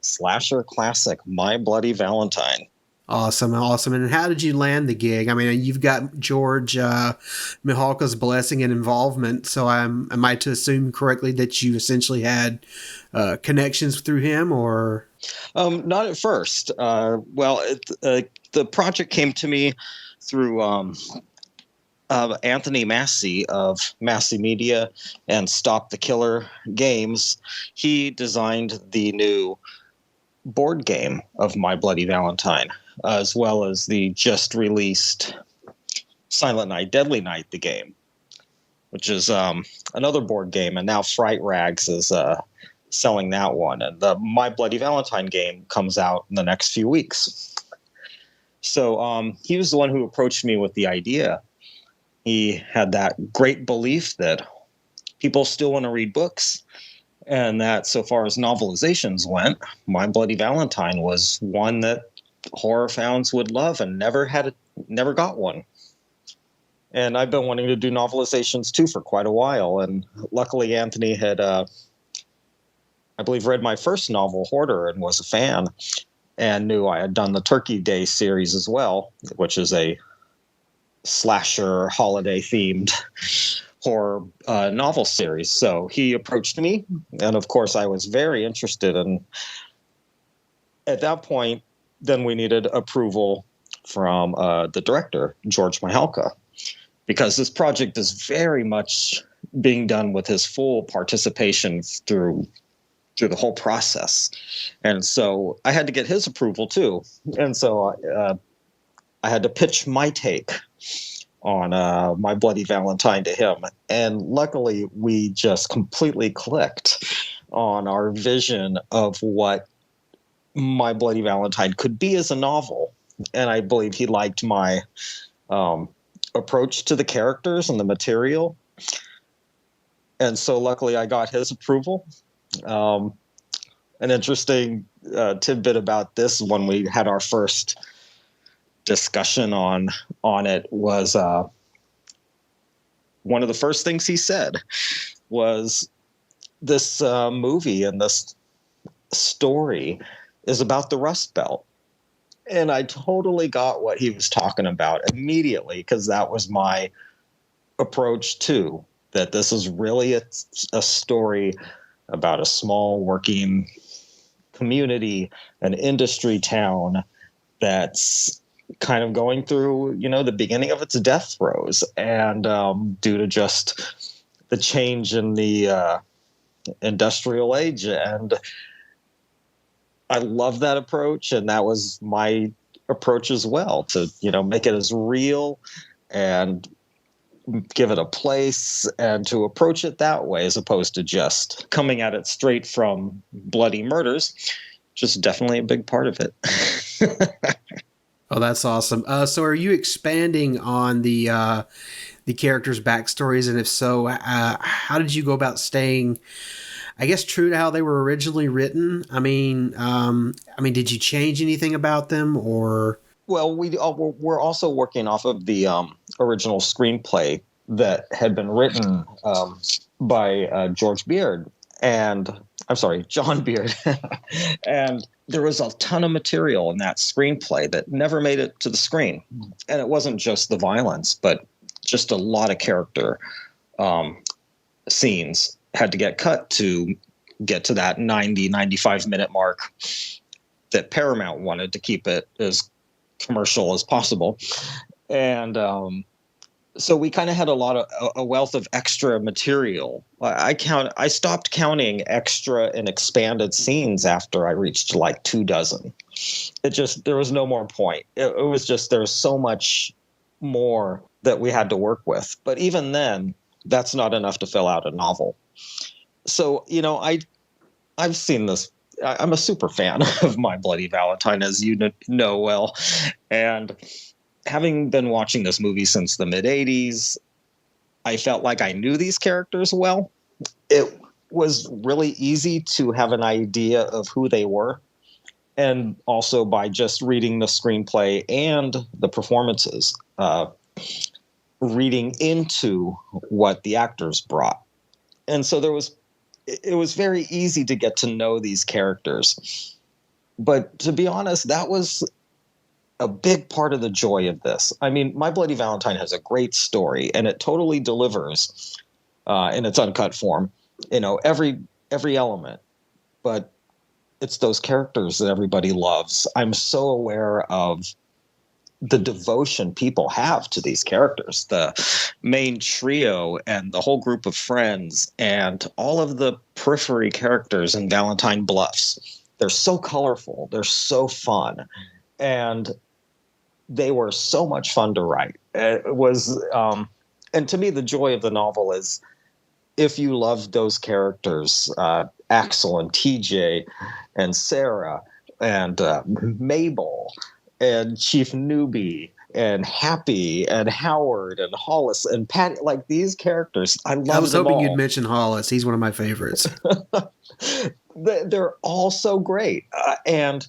slasher classic, My Bloody Valentine. Awesome. And how did you land the gig? I mean, you've got George Mihalka's blessing and involvement, so am I to assume correctly that you essentially had connections through him, or? Not at first. The project came to me through Anthony Massey of Massey Media and Stop the Killer Games. He designed the new board game of My Bloody Valentine, as well as the just released Silent Night, Deadly Night, the game, which is another board game. And now Fright Rags is selling that one. And the My Bloody Valentine game comes out in the next few weeks. So he was the one who approached me with the idea. He had that great belief that people still want to read books, and that so far as novelizations went, My Bloody Valentine was one that horror fans would love and never got one. And I've been wanting to do novelizations too for quite a while. And luckily Anthony had, I believe, read my first novel, Hoarder, and was a fan, and knew I had done the Turkey Day series as well, which is a slasher holiday themed horror novel series. So he approached me, and of course I was very interested. And at that point, then we needed approval from the director, George Mihalka, because this project is very much being done with his full participation through the whole process. And so I had to get his approval too. And so I had to pitch my take on My Bloody Valentine to him. And luckily, we just completely clicked on our vision of what My Bloody Valentine could be as a novel. And I believe he liked my approach to the characters and the material. And so luckily, I got his approval. An interesting tidbit about this, when we had our first discussion on it, was one of the first things he said was, this movie and this story is about the Rust Belt. And I totally got what he was talking about immediately, because that was my approach too, that this is really a story about a small working community, an industry town that's kind of going through, the beginning of its death throes. And due to just the change in the industrial age. And I love that approach. And that was my approach as well, to, make it as real and give it a place, and to approach it that way, as opposed to just coming at it straight from bloody murders. Just definitely a big part of it. Oh, that's awesome. So are you expanding on the characters' backstories? And if so, how did you go about staying, I guess, true to how they were originally written? I mean, did you change anything about them, or? Well, we're also working off of the original screenplay that had been written by John Beard. And there was a ton of material in that screenplay that never made it to the screen. And it wasn't just the violence, but just a lot of character scenes had to get cut to get to that 95 minute mark that Paramount wanted to keep it as commercial as possible. And so we kind of had a wealth of extra material. I stopped counting extra and expanded scenes after I reached like 24. There was no more point. It was just, there was so much more that we had to work with. But even then, that's not enough to fill out a novel. So, I've seen this. I'm a super fan of My Bloody Valentine, as you know well. And having been watching this movie since the mid-'80s, I felt like I knew these characters well. It was really easy to have an idea of who they were. And also by just reading the screenplay and the performances, reading into what the actors brought. And so it was very easy to get to know these characters. But to be honest, that was a big part of the joy of this. I mean, My Bloody Valentine has a great story, and it totally delivers in its uncut form, every element. But it's those characters that everybody loves. I'm so aware of the devotion people have to these characters, the main trio and the whole group of friends and all of the periphery characters in Valentine Bluffs. They're so colorful. They're so fun. And they were so much fun to write. It was, and to me, the joy of the novel is if you love those characters, Axel and TJ and Sarah and Mabel and Chief Newbie and Happy and Howard and Hollis and Pat, like these characters, I love them all. I was hoping you'd mention Hollis. He's one of my favorites. They're all so great. And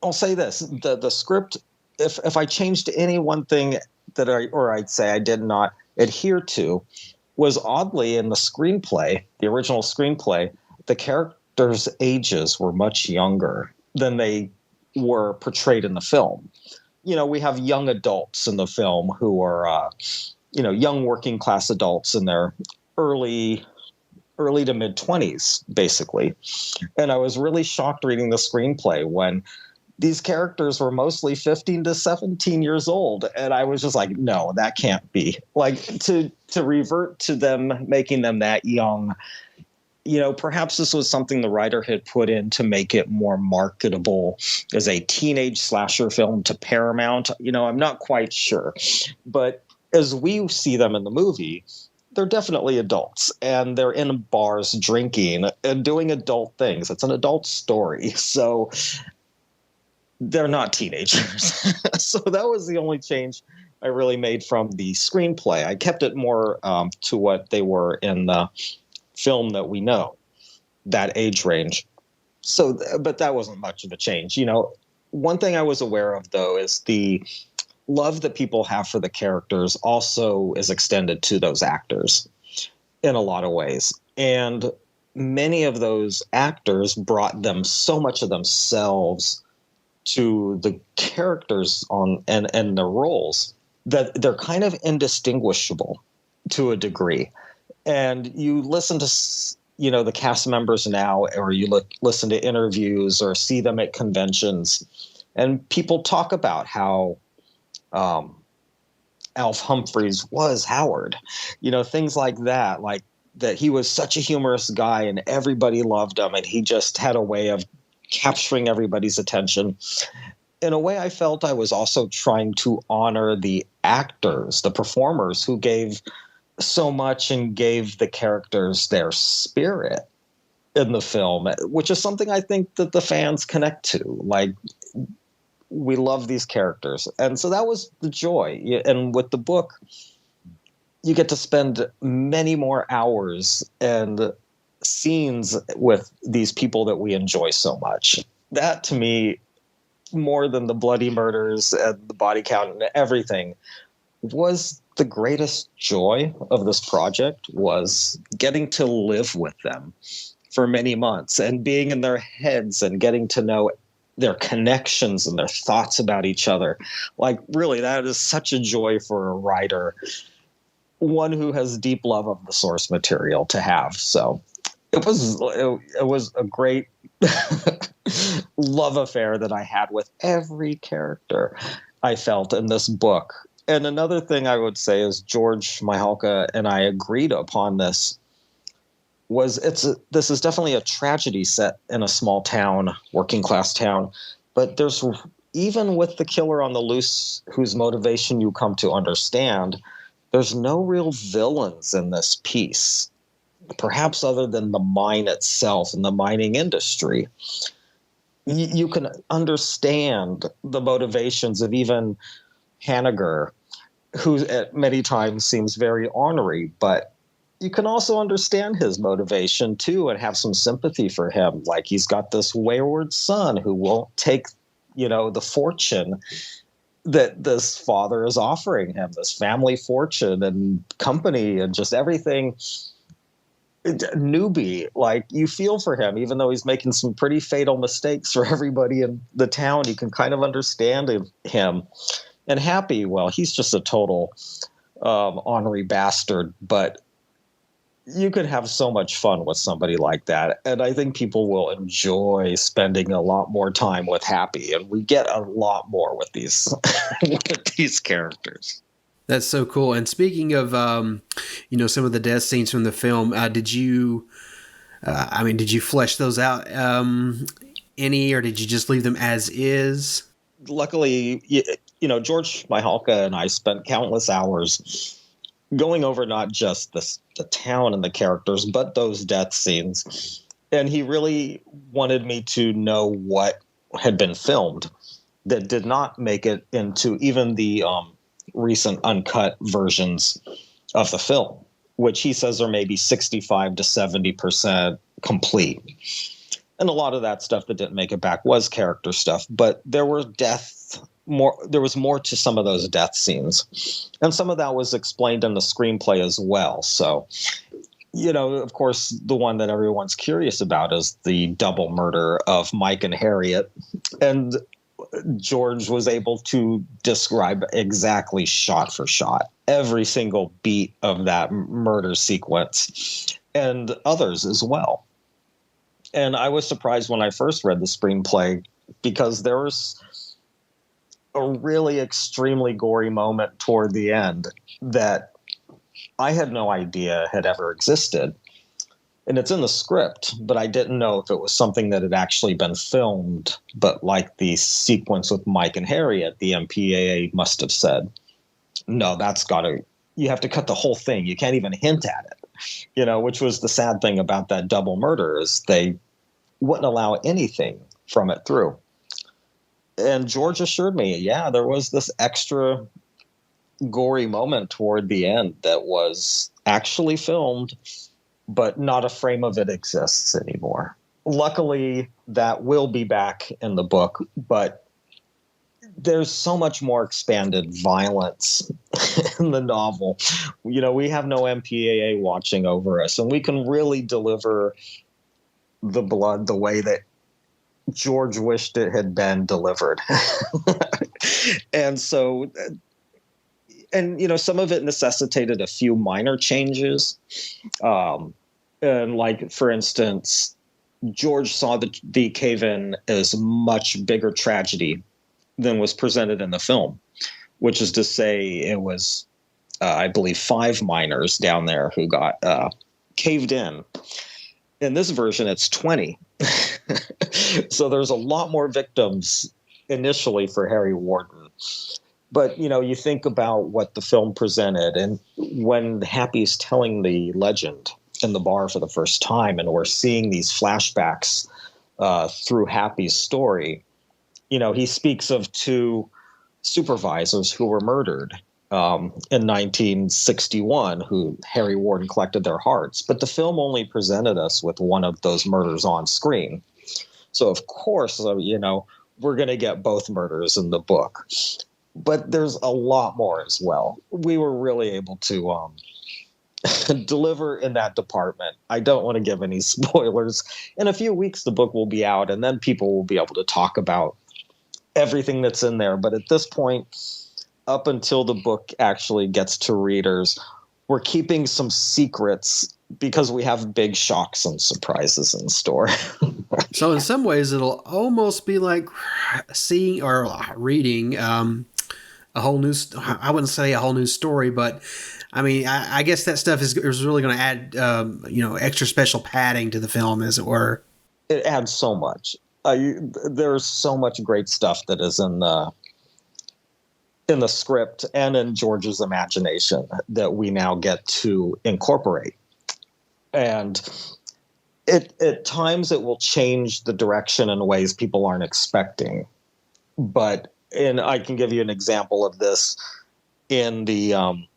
I'll say this, the script, if I changed any one thing that I'd say I did not adhere to, was oddly in the screenplay, the original screenplay, the characters' ages were much younger than they were portrayed in the film. We have young adults in the film who are, young working class adults in their early to mid 20s, basically. And I was really shocked reading the screenplay when these characters were mostly 15 to 17 years old. And I was just like, no, that can't be. Like to revert to them, making them that young, perhaps this was something the writer had put in to make it more marketable as a teenage slasher film to Paramount. I'm not quite sure. But as we see them in the movie, they're definitely adults, and they're in bars drinking and doing adult things. It's an adult story. So they're not teenagers. So that was the only change I really made from the screenplay. I kept it more to what they were in the film that we know, that age range. So, but that wasn't much of a change. One thing I was aware of, though, is the love that people have for the characters also is extended to those actors in a lot of ways. And many of those actors brought them so much of themselves to the characters and their roles that they're kind of indistinguishable to a degree. And you listen to, the cast members now, or you listen to interviews or see them at conventions, and people talk about how Alf Humphreys was Howard, things like that, like that he was such a humorous guy and everybody loved him, and he just had a way of capturing everybody's attention. In a way, I felt I was also trying to honor the actors, the performers who gave so much and gave the characters their spirit in the film, which is something I think that the fans connect to. Like, we love these characters. And so that was the joy. And with the book, you get to spend many more hours and scenes with these people that we enjoy so much. That, to me, more than the bloody murders and the body count and everything, was the greatest joy of this project, was getting to live with them for many months and being in their heads and getting to know their connections and their thoughts about each other. Like, really, that is such a joy for a writer, one who has deep love of the source material, to have. So it was a great love affair that I had with every character I felt in this book. And another thing I would say is George Mihalka and I agreed upon this was this is definitely a tragedy set in a small town, working class town, but there's, even with the killer on the loose whose motivation you come to understand, there's no real villains in this piece, perhaps other than the mine itself and the mining industry. You can understand the motivations of even Hanniger, who at many times seems very ornery, but you can also understand his motivation too and have some sympathy for him. Like, he's got this wayward son who won't take, the fortune that this father is offering him, this family fortune and company and just everything. Newbie, like, you feel for him, even though he's making some pretty fatal mistakes for everybody in the town. You can kind of understand him. And Happy, well, he's just a total ornery bastard, but you could have so much fun with somebody like that. And I think people will enjoy spending a lot more time with Happy, and we get a lot more with these with these characters. That's so cool. And speaking of, some of the death scenes from the film, did you flesh those out any, or did you just leave them as is? Luckily, George Mihalka and I spent countless hours going over not just the town and the characters, but those death scenes. And he really wanted me to know what had been filmed that did not make it into even the recent uncut versions of the film, which he says are maybe 65 to 70% complete. And a lot of that stuff that didn't make it back was character stuff, but there was more to some of those death scenes. And some of that was explained in the screenplay as well. So, of course, the one that everyone's curious about is the double murder of Mike and Harriet. And George was able to describe exactly shot for shot every single beat of that murder sequence, and others as well. And I was surprised when I first read the screenplay, because there was a really extremely gory moment toward the end that I had no idea had ever existed. And it's in the script, but I didn't know if it was something that had actually been filmed. But like the sequence with Mike and Harriet, the MPAA must have said, no, you have to cut the whole thing. You can't even hint at it, which was the sad thing about that double murder, is they wouldn't allow anything from it through. And George assured me, yeah, there was this extra gory moment toward the end that was actually filmed, but not a frame of it exists anymore. Luckily, that will be back in the book, but there's so much more expanded violence in the novel. We have no MPAA watching over us, and we can really deliver the blood the way that George wished it had been delivered. And so, some of it necessitated a few minor changes. And like, for instance, George saw the cave-in as a much bigger tragedy than was presented in the film, which is to say it was, I believe, 5 miners down there who got caved in. In this version, it's 20. So there's a lot more victims initially for Harry Warden. But, you think about what the film presented, and when Happy's telling the legend in the bar for the first time, and we're seeing these flashbacks through Happy's story, he speaks of 2 supervisors who were murdered in 1961, who Harry Warden collected their hearts. But the film only presented us with one of those murders on screen. So, of course, we're going to get both murders in the book. But there's a lot more as well. We were really able to deliver in that department. I don't want to give any spoilers. In a few weeks, the book will be out, and then people will be able to talk about everything that's in there. But at this point, up until the book actually gets to readers, we're keeping some secrets because we have big shocks and surprises in store. So in some ways, it'll almost be like seeing or reading a whole new. I wouldn't say a whole new story, but I mean, I guess that stuff is really going to add, extra special padding to the film, as it were. It adds so much. There's so much great stuff that is in the script and in George's imagination that we now get to incorporate. And at times it will change the direction in ways people aren't expecting. And I can give you an example of this in the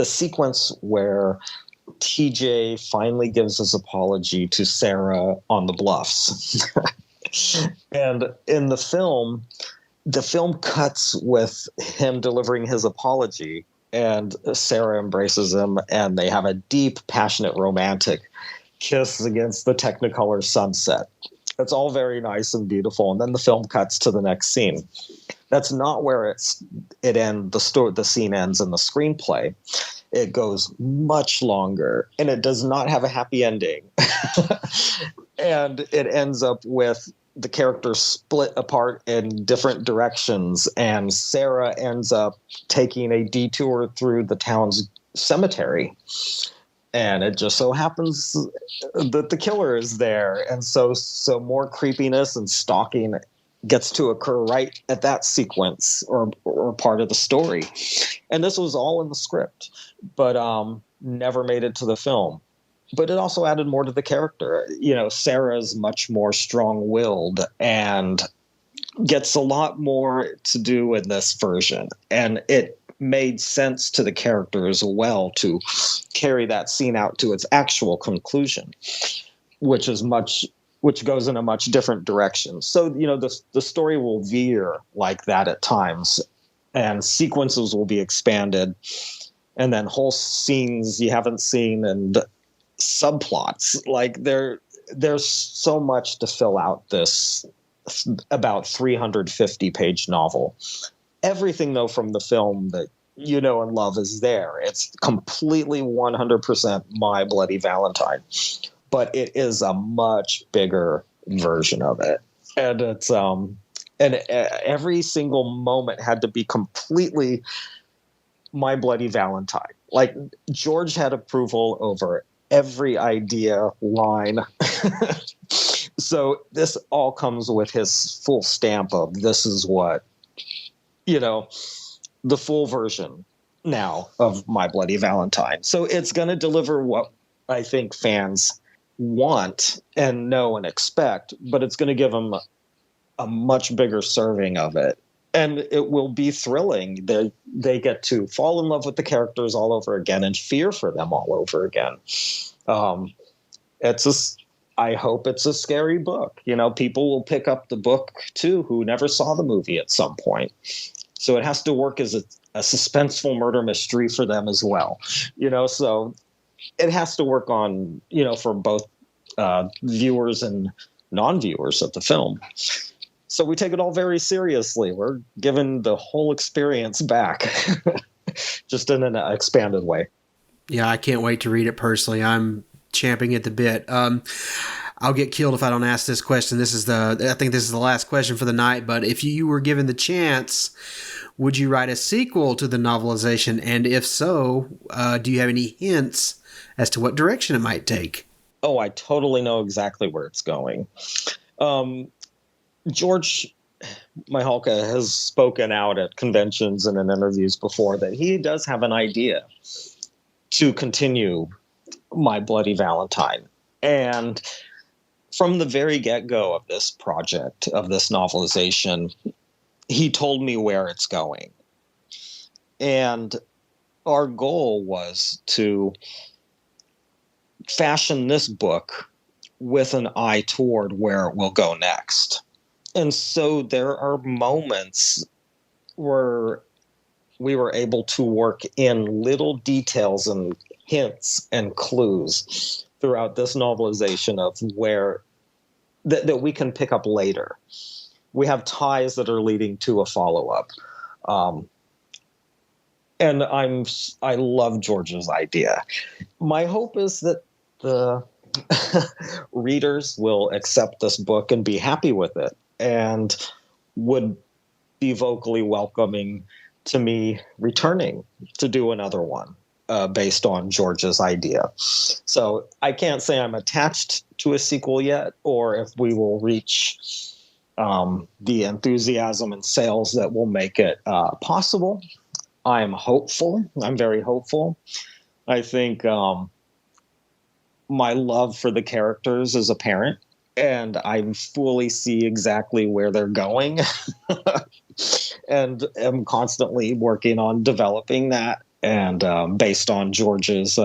sequence where TJ finally gives his apology to Sarah on the bluffs. And in the film cuts with him delivering his apology, and Sarah embraces him, and they have a deep, passionate, romantic kiss against the Technicolor sunset. It's all very nice and beautiful, and then the film cuts to the next scene. That's not where it ends. The scene ends in the screenplay. It goes much longer, and it does not have a happy ending. And it ends up with the characters split apart in different directions, and Sarah ends up taking a detour through the town's cemetery. And it just so happens that the killer is there. And so more creepiness and stalking gets to occur right at that sequence or part of the story. And this was all in the script, but never made it to the film. But it also added more to the character. Sarah's much more strong-willed and gets a lot more to do in this version. And it made sense to the character as well to carry that scene out to its actual conclusion, which goes in a much different direction. So, the story will veer like that at times, and sequences will be expanded, and then whole scenes you haven't seen and subplots. Like there's so much to fill out this about 350-page novel. Everything, though, from the film that you know and love is there. It's completely 100% My Bloody Valentine, but it is a much bigger version of it. And it's every single moment had to be completely My Bloody Valentine. Like, George had approval over every idea, line. So this all comes with his full stamp of this is what, the full version now of My Bloody Valentine. So it's going to deliver what I think fans want and know and expect, but it's going to give them a much bigger serving of it. And it will be thrilling. They get to fall in love with the characters all over again and fear for them all over again. I hope it's a scary book. People will pick up the book too who never saw the movie at some point. So it has to work as a suspenseful murder mystery for them as well. So it has to work on, for both viewers and non-viewers of the film. So we take it all very seriously. We're giving the whole experience back, just in an expanded way. Yeah, I can't wait to read it personally. I'm champing at the bit. I'll get killed if I don't ask this question. I think this is the last question for the night, but if you were given the chance, would you write a sequel to the novelization? And if so, do you have any hints as to what direction it might take? Oh, I totally know exactly where it's going. George Mihalka has spoken out at conventions and in interviews before that he does have an idea to continue My Bloody Valentine. And from the very get-go of this project, of this novelization, he told me where it's going. And our goal was to fashion this book with an eye toward where it will go next. And so there are moments where we were able to work in little details and hints and clues throughout this novelization of where that we can pick up later. We have ties that are leading to a follow-up. And I love George's idea. My hope is that the readers will accept this book and be happy with it and would be vocally welcoming to me returning to do another one based on George's idea. So I can't say I'm attached to a sequel yet, or if we will reach the enthusiasm and sales that will make it possible. I'm hopeful. I'm very hopeful. I think my love for the characters is apparent, and I fully see exactly where they're going and am constantly working on developing that. And based on George's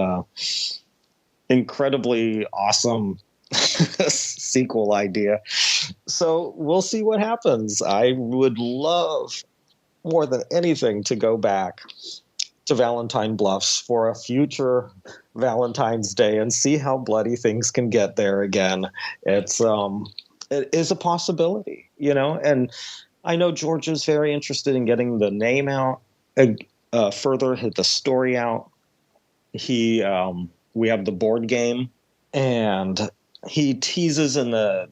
incredibly awesome sequel idea. So we'll see what happens. I would love more than anything to go back to Valentine Bluffs for a future Valentine's Day and see how bloody things can get there again. It is a possibility, and I know George is very interested in getting the name out, further hit the story out. We have the board game, and he teases in the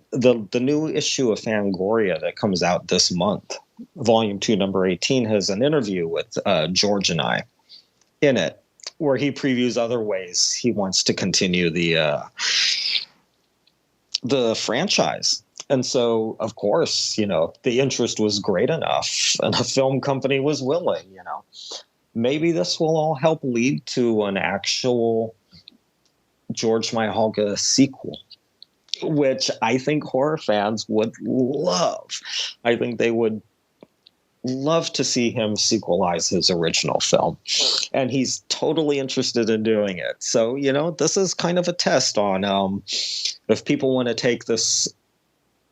new issue of Fangoria that comes out this month. Volume 2, number 18 has an interview with George and I in it, where he previews other ways he wants to continue the franchise. And so, of course, the interest was great enough and a film company was willing, maybe this will all help lead to an actual George Mihawka sequel, which I think horror fans would love. I think they would love to see him sequelize his original film. And he's totally interested in doing it. So, this is kind of a test on if people want to take this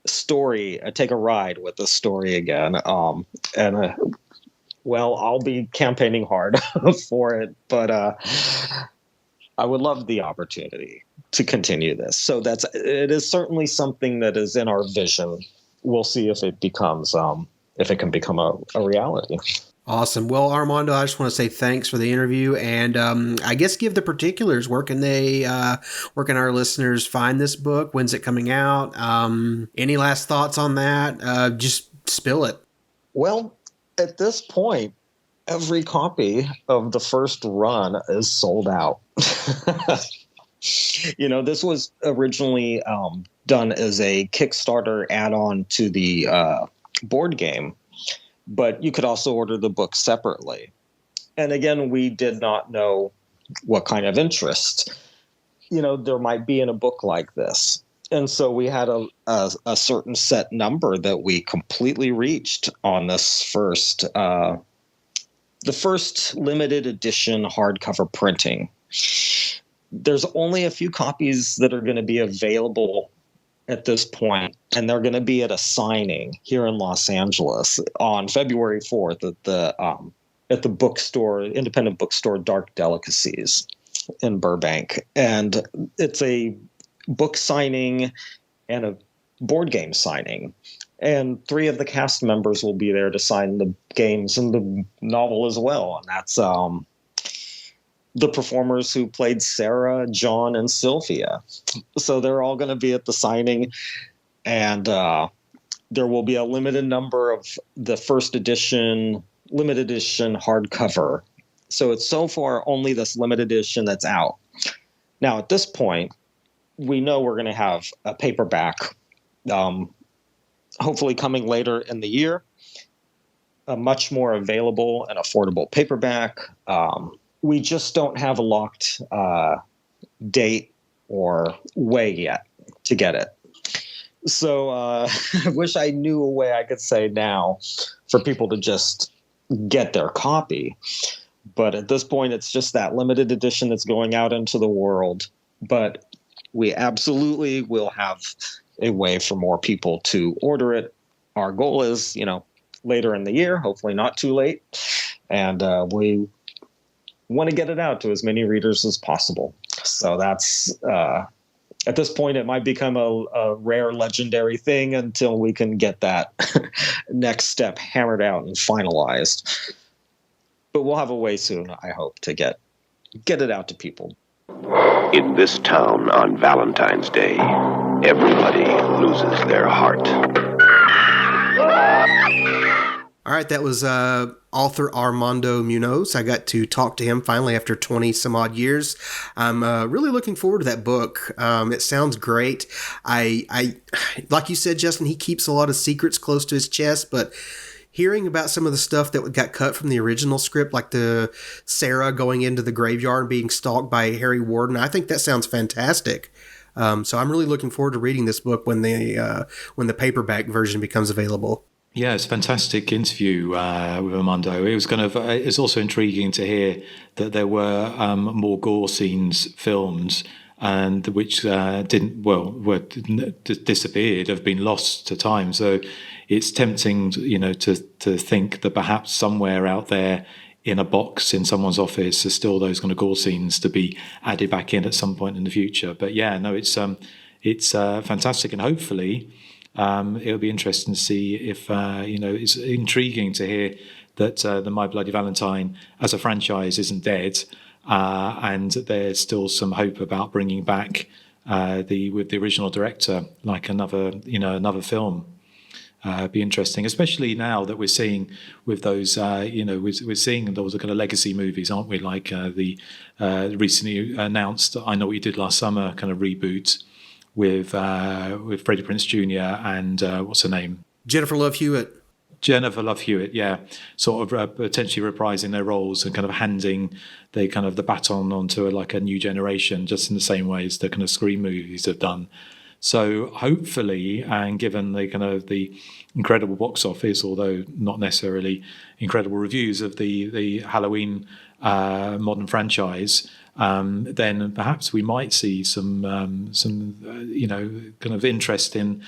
story, take a ride with the story again. Well, I'll be campaigning hard for it, but I would love the opportunity to continue this. So it is certainly something that is in our vision. We'll see if it becomes if it can become a reality. Awesome. Well, Armando, I just want to say thanks for the interview, and I guess give the particulars. Where can our listeners find this book? When's it coming out? Any last thoughts on that? Just spill it. Well, at this point, every copy of the first run is sold out. This was originally done as a Kickstarter add-on to the board game, but you could also order the book separately. And again, we did not know what kind of interest, there might be in a book like this. And so we had a certain set number that we completely reached on this first, the first limited edition hardcover printing. There's only a few copies that are going to be available at this point, and they're going to be at a signing here in Los Angeles on February 4th at the bookstore, independent bookstore Dark Delicacies in Burbank. And it's a book signing and a board game signing. And 3 of the cast members will be there to sign the games and the novel as well. And that's the performers who played Sarah, John, and Sylvia. So they're all going to be at the signing. And there will be a limited number of the first edition, limited edition hardcover. So it's so far only this limited edition that's out. Now, at this point, we know we're going to have a paperback, hopefully coming later in the year, a much more available and affordable paperback. We just don't have a locked date or way yet to get it. So I wish I knew a way I could say now for people to just get their copy. But at this point, it's just that limited edition that's going out into the world. But we absolutely will have a way for more people to order it. Our goal is, later in the year, hopefully not too late. And we want to get it out to as many readers as possible. So that's, at this point, it might become a rare legendary thing until we can get that next step hammered out and finalized. But we'll have a way soon, I hope, to get it out to people. In this town on Valentine's Day, everybody loses their heart. All right, that was author Armando Munoz. I got to talk to him finally after 20 some odd years. I'm really looking forward to that book. It sounds great. I like you said, Justin, he keeps a lot of secrets close to his chest, but hearing about some of the stuff that got cut from the original script, like the Sarah going into the graveyard and being stalked by Harry Warden, I think that sounds fantastic. So I'm really looking forward to reading this book when the paperback version becomes available. Yeah, it's a fantastic interview with Armando. It was it's also intriguing to hear that there were more gore scenes filmed, and which disappeared, have been lost to time. So it's tempting, to think that perhaps somewhere out there in a box in someone's office are still those kind of gore scenes to be added back in at some point in the future. But yeah, no, it's fantastic, and hopefully it'll be interesting to see if it's intriguing to hear that the My Bloody Valentine as a franchise isn't dead, and there's still some hope about bringing back with the original director, like another film. Be interesting, especially now that we're seeing with those, we're seeing those kind of legacy movies, aren't we? Like the recently announced "I Know What You Did Last Summer" kind of reboot with Freddie Prinze Jr. and what's her name? Jennifer Love Hewitt. Jennifer Love Hewitt, yeah, sort of potentially reprising their roles and kind of handing the baton onto a new generation, just in the same way as the kind of Scream movies have done. So hopefully, and given the incredible box office, although not necessarily incredible reviews of the Halloween modern franchise, then perhaps we might see some kind of interest in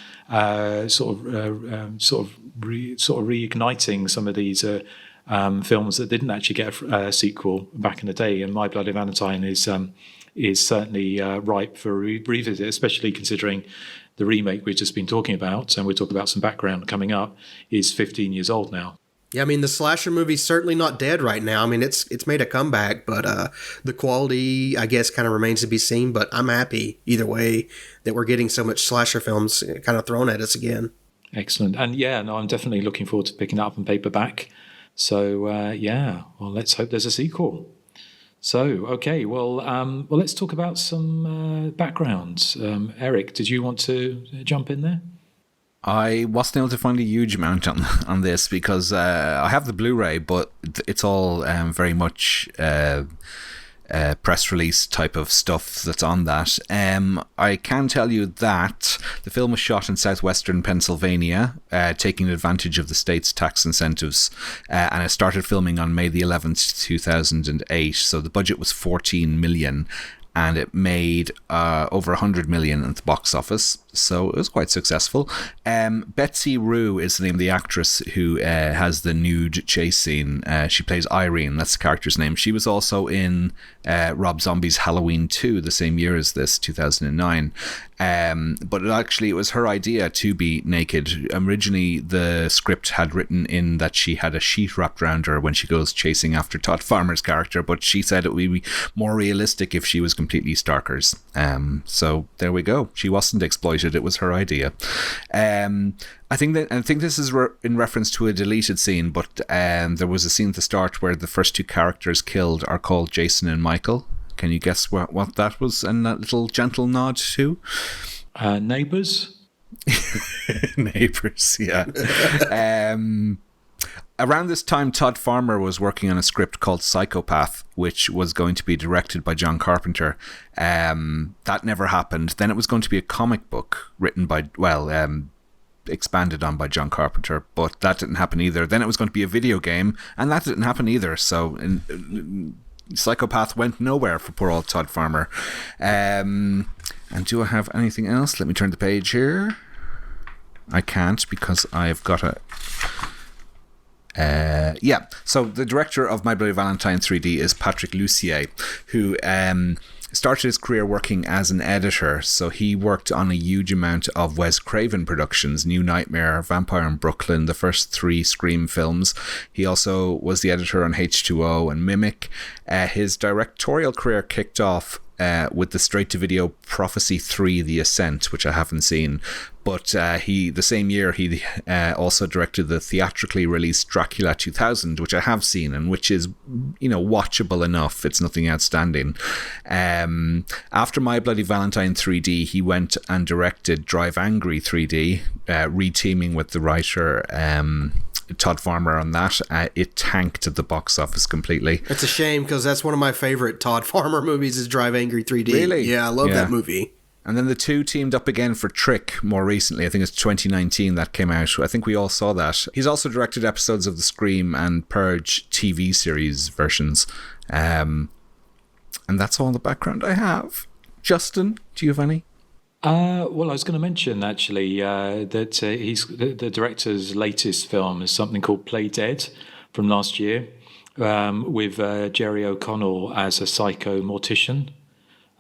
reigniting some of these films that didn't actually get a sequel back in the day. And My Bloody Valentine is certainly ripe for revisit, especially considering the remake we've just been talking about, and we'll talk about some background coming up, is 15 years old now. Yeah, I mean, the slasher movie's certainly not dead right now. I mean, it's made a comeback, but the quality, I guess, kind of remains to be seen. But I'm happy either way that we're getting so much slasher films kind of thrown at us again. Excellent. And yeah, no, I'm definitely looking forward to picking it up on paperback. So let's hope there's a sequel. So, okay, well, let's talk about some background. Erik, did you want to jump in there? I wasn't able to find a huge amount on this because I have the Blu-ray, but it's all very much press release type of stuff that's on that. I can tell you that the film was shot in southwestern Pennsylvania, taking advantage of the state's tax incentives, and it started filming on May the 11th, 2008. So the budget was $14 million. And it made over $100 million at the box office, so it was quite successful. Betsy Rue is the name of the actress who has the nude chase scene. She plays Irene, that's the character's name. She was also in Rob Zombie's Halloween 2 the same year as this, 2009. But it was her idea to be naked. Originally, the script had written in that she had a sheet wrapped around her when she goes chasing after Todd Farmer's character, but she said it would be more realistic if she was completely starkers. So there we go. She wasn't exploited. It was her idea. I think this is in reference to a deleted scene, but there was a scene at the start where the first two characters killed are called Jason and Michael. Can you guess what that was and that little gentle nod to? Neighbours? Neighbours, yeah. Around this time, Todd Farmer was working on a script called Psychopath, which was going to be directed by John Carpenter. That never happened. Then it was going to be a comic book written by, expanded on by John Carpenter, but that didn't happen either. Then it was going to be a video game, and that didn't happen either. So Psychopath went nowhere for poor old Todd Farmer. And do I have anything else? Let me turn the page here. I can't because I've got a... So the director of My Bloody Valentine 3D is Patrick Lussier, who started his career working as an editor. So he worked on a huge amount of Wes Craven productions: New Nightmare, Vampire in Brooklyn, the first 3 Scream films. He also was the editor on H2O and Mimic. His directorial career kicked off with the straight-to-video Prophecy 3: The Ascent, which I haven't seen. But the same year, he also directed the theatrically released Dracula 2000, which I have seen, and which is, watchable enough. It's nothing outstanding. After My Bloody Valentine 3D, he went and directed Drive Angry 3D, reteaming with the writer Todd Farmer on that. It tanked at the box office completely. It's a shame, because that's one of my favorite Todd Farmer movies is Drive Angry 3D. Really? Yeah, I love that movie. And then the two teamed up again for Trick more recently. I think it's 2019 that came out. I think we all saw that. He's also directed episodes of the Scream and Purge TV series versions. And that's all the background I have. Justin, do you have any? Well, I was going to mention, actually, that the director's latest film is something called Play Dead from last year, with Jerry O'Connell as a psycho mortician.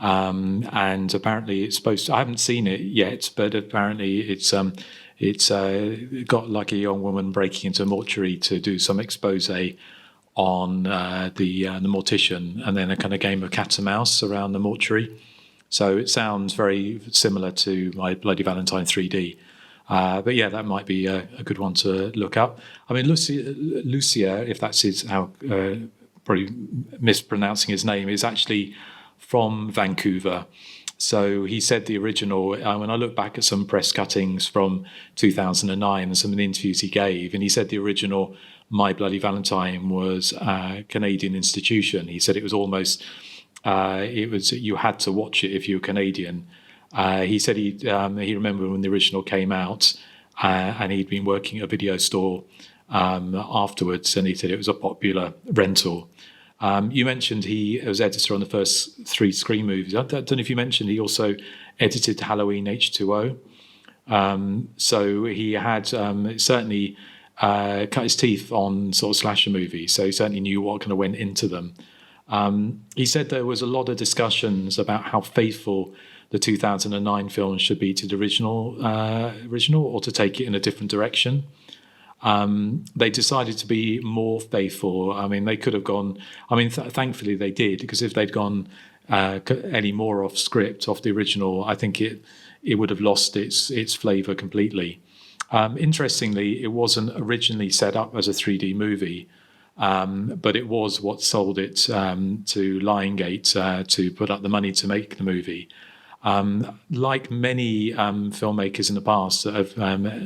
And apparently it's supposed to, I haven't seen it yet, but apparently it's got like a young woman breaking into a mortuary to do some expose on the mortician, and then a kind of game of cat and mouse around the mortuary. So it sounds very similar to My Bloody Valentine 3D. But yeah, that might be a good one to look up. I mean, Lucia, if that's how probably mispronouncing his name, is actually from Vancouver. So he said the original, when I look back at some press cuttings from 2009 and some of the interviews he gave, and he said the original My Bloody Valentine was a Canadian institution. He said it was almost, you had to watch it if you were Canadian. He said he remembered when the original came out, and he'd been working at a video store afterwards, and he said it was a popular rental. You mentioned he was editor on the first 3 Scream movies. I don't know if you mentioned he also edited Halloween H2O. So he had certainly cut his teeth on sort of slasher movies, so he certainly knew what kind of went into them. He said there was a lot of discussions about how faithful the 2009 film should be to the original, or to take it in a different direction. They decided to be more faithful. I mean, they could have gone, thankfully they did, because if they'd gone any more off script, off the original, I think it would have lost its flavour completely. Interestingly, it wasn't originally set up as a 3D movie, but it was what sold it to Lionsgate to put up the money to make the movie. Like many filmmakers in the past that have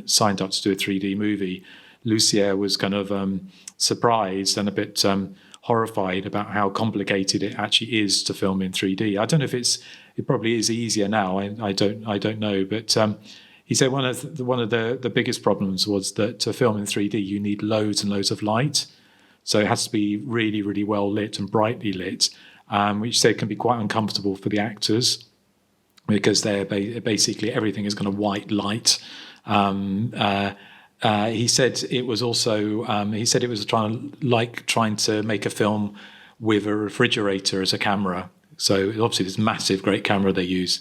signed up to do a 3D movie, Lucia was kind of surprised and a bit horrified about how complicated it actually is to film in 3D. I don't know if it probably is easier now. I don't know, but he said one of the biggest problems was that to film in 3D you need loads and loads of light, so it has to be really, really well lit and brightly lit, which they can be quite uncomfortable for the actors, because they're basically everything is kind of white light. He said it was also trying to make a film with a refrigerator as a camera. So obviously this massive, great camera they use.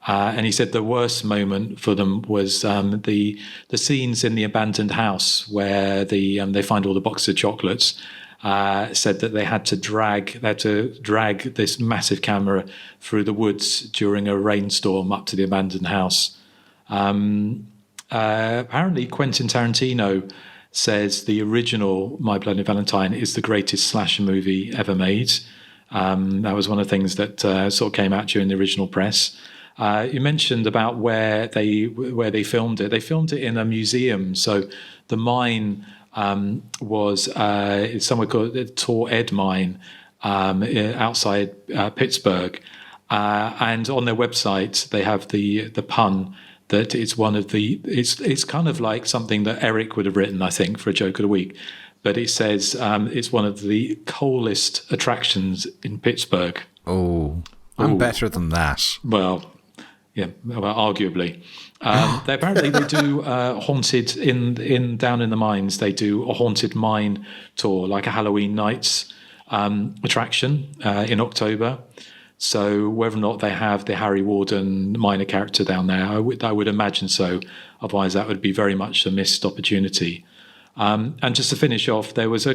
And he said the worst moment for them was the scenes in the abandoned house where they find all the boxes of chocolates. Said that they had to drag this massive camera through the woods during a rainstorm up to the abandoned house. Apparently, Quentin Tarantino says the original My Bloody Valentine is the greatest slasher movie ever made. That was one of the things that sort of came out during the original press. You mentioned about where they filmed it. They filmed it in a museum. So the mine was somewhere called the Tor Ed mine outside Pittsburgh, and on their website they have the pun that it's one of the it's kind of like something that Erik would have written, I think, for a joke of the week, but it says it's one of the coolest attractions in Pittsburgh. I'm better than that. Well, yeah, well, arguably. They do haunted down in the mines. They do a haunted mine tour, like a Halloween Nights attraction in October. So whether or not they have the Harry Warden minor character down there, I would imagine so. Otherwise, that would be very much a missed opportunity. And just to finish off, there was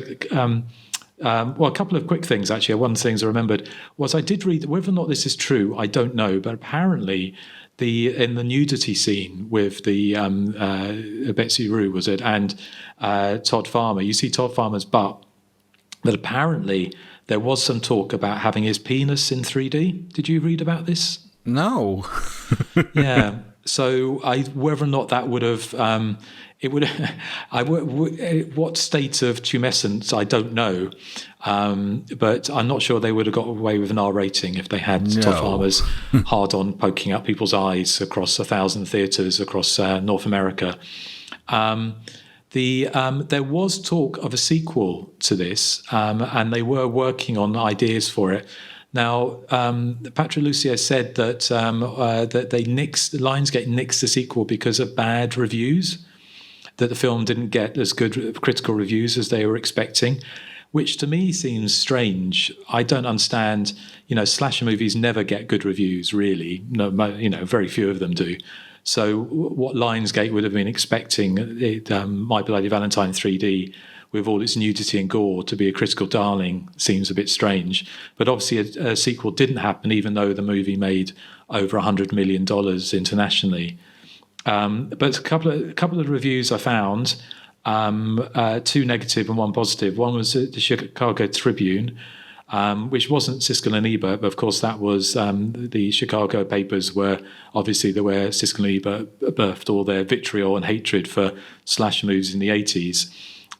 Well, a couple of quick things, actually. One of the things I remembered was I did read, whether or not this is true, I don't know, but apparently in the nudity scene with the Betsy Rue, was it, and Todd Farmer, you see Todd Farmer's butt, but apparently there was some talk about having his penis in 3D. Did you read about this? No. Yeah. So whether or not that would have, what state of tumescence, I don't know. But I'm not sure they would have got away with an R rating if they had Todd Farmer's hard on poking up people's eyes across 1,000 theatres across North America. There was talk of a sequel to this, and they were working on ideas for it. Now, Patrick Lussier said that that Lionsgate nixed the sequel because of bad reviews, that the film didn't get as good critical reviews as they were expecting, which to me seems strange. I don't understand. Slasher movies never get good reviews, really. No, very few of them do. So what Lionsgate would have been expecting, My Bloody Valentine 3D, with all its nudity and gore, to be a critical darling seems a bit strange. But obviously a sequel didn't happen, even though the movie made over $100 million internationally. But a couple of reviews I found, 2 negative and 1 positive. One was the Chicago Tribune, which wasn't Siskel and Ebert, but of course that was the Chicago papers were obviously where Siskel and Ebert birthed all their vitriol and hatred for slasher movies in the 80s.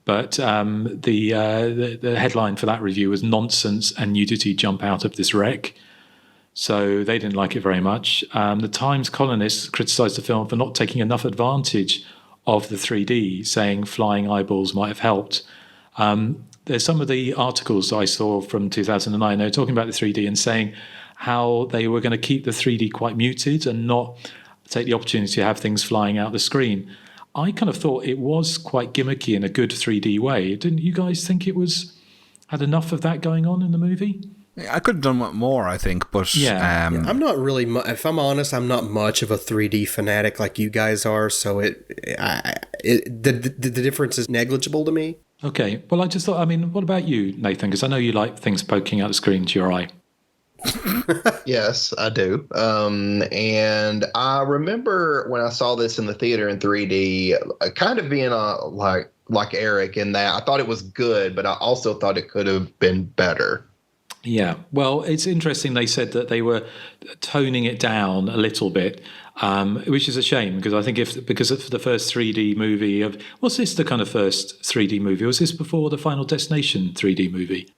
But the headline for that review was "Nonsense and nudity jump out of this wreck." So they didn't like it very much. The Times columnists criticised the film for not taking enough advantage of the 3D, saying flying eyeballs might have helped. There's some of the articles I saw from 2009. They were talking about the 3D and saying how they were going to keep the 3D quite muted and not take the opportunity to have things flying out the screen. I kind of thought it was quite gimmicky in a good 3D way. Didn't you guys think it had enough of that going on in the movie? I could have done more, I think, but I'm not really. If I'm honest, I'm not much of a 3D fanatic like you guys are. So the difference is negligible to me. Okay. Well, I just thought. I mean, what about you, Nathan? Because I know you like things poking out the screen to your eye. Yes, I do. And I remember when I saw this in the theater in 3D, kind of being like Erik in that I thought it was good, but I also thought it could have been better. Yeah, well, it's interesting. They said that they were toning it down a little bit, which is a shame because I think because of the first 3D movie was this the kind of first 3D movie? Was this before the Final Destination 3D movie?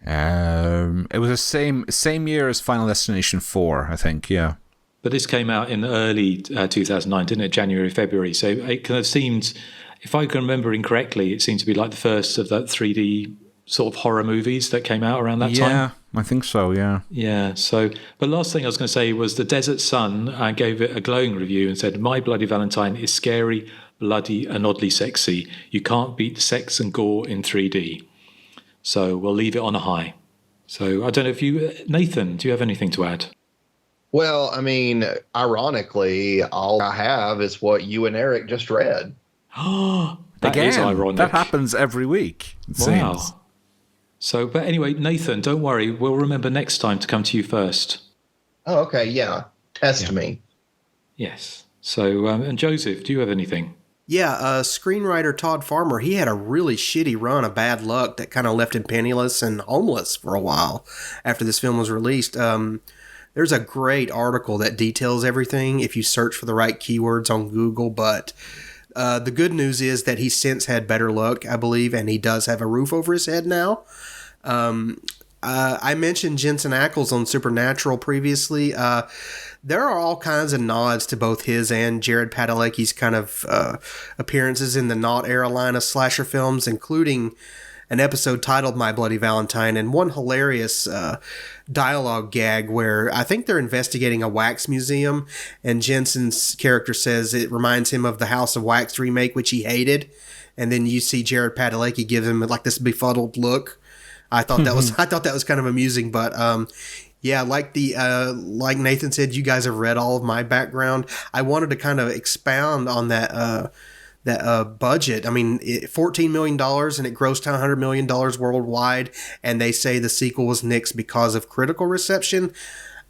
It was the same year as Final Destination 4, I think. Yeah, but this came out in early 2009, didn't it? January, February. So it kind of seemed, if I can remember incorrectly, it seemed to be like the first of that 3D sort of horror movies that came out around that time. Yeah, I think so, yeah. Yeah, so, but last thing I was going to say was the Desert Sun gave it a glowing review and said, My Bloody Valentine is scary, bloody, and oddly sexy. You can't beat sex and gore in 3D. So we'll leave it on a high. So I don't know if Nathan, do you have anything to add? Well, I mean, ironically, all I have is what you and Erik just read. That is ironic. That happens every week, it seems. So, but anyway, Nathan, don't worry. We'll remember next time to come to you first. Oh, okay. Yeah. Test me. Yes. So, and Joseph, do you have anything? Yeah, screenwriter Todd Farmer, he had a really shitty run of bad luck that kind of left him penniless and homeless for a while after this film was released. There's a great article that details everything if you search for the right keywords on Google, but the good news is that he's since had better luck, I believe, and he does have a roof over his head now. I mentioned Jensen Ackles on Supernatural previously. There are all kinds of nods to both his and Jared Padalecki's kind of appearances in the Not era line of slasher films, including an episode titled My Bloody Valentine and one hilarious dialogue gag where I think they're investigating a wax museum and Jensen's character says it reminds him of the House of Wax remake, which he hated. And then you see Jared Padalecki give him like this befuddled look. I thought that was kind of amusing, but yeah, like Nathan said, you guys have read all of my background. I wanted to kind of expound on that that budget. I mean, $14 million and it grossed $100 million worldwide. And they say the sequel was nixed because of critical reception.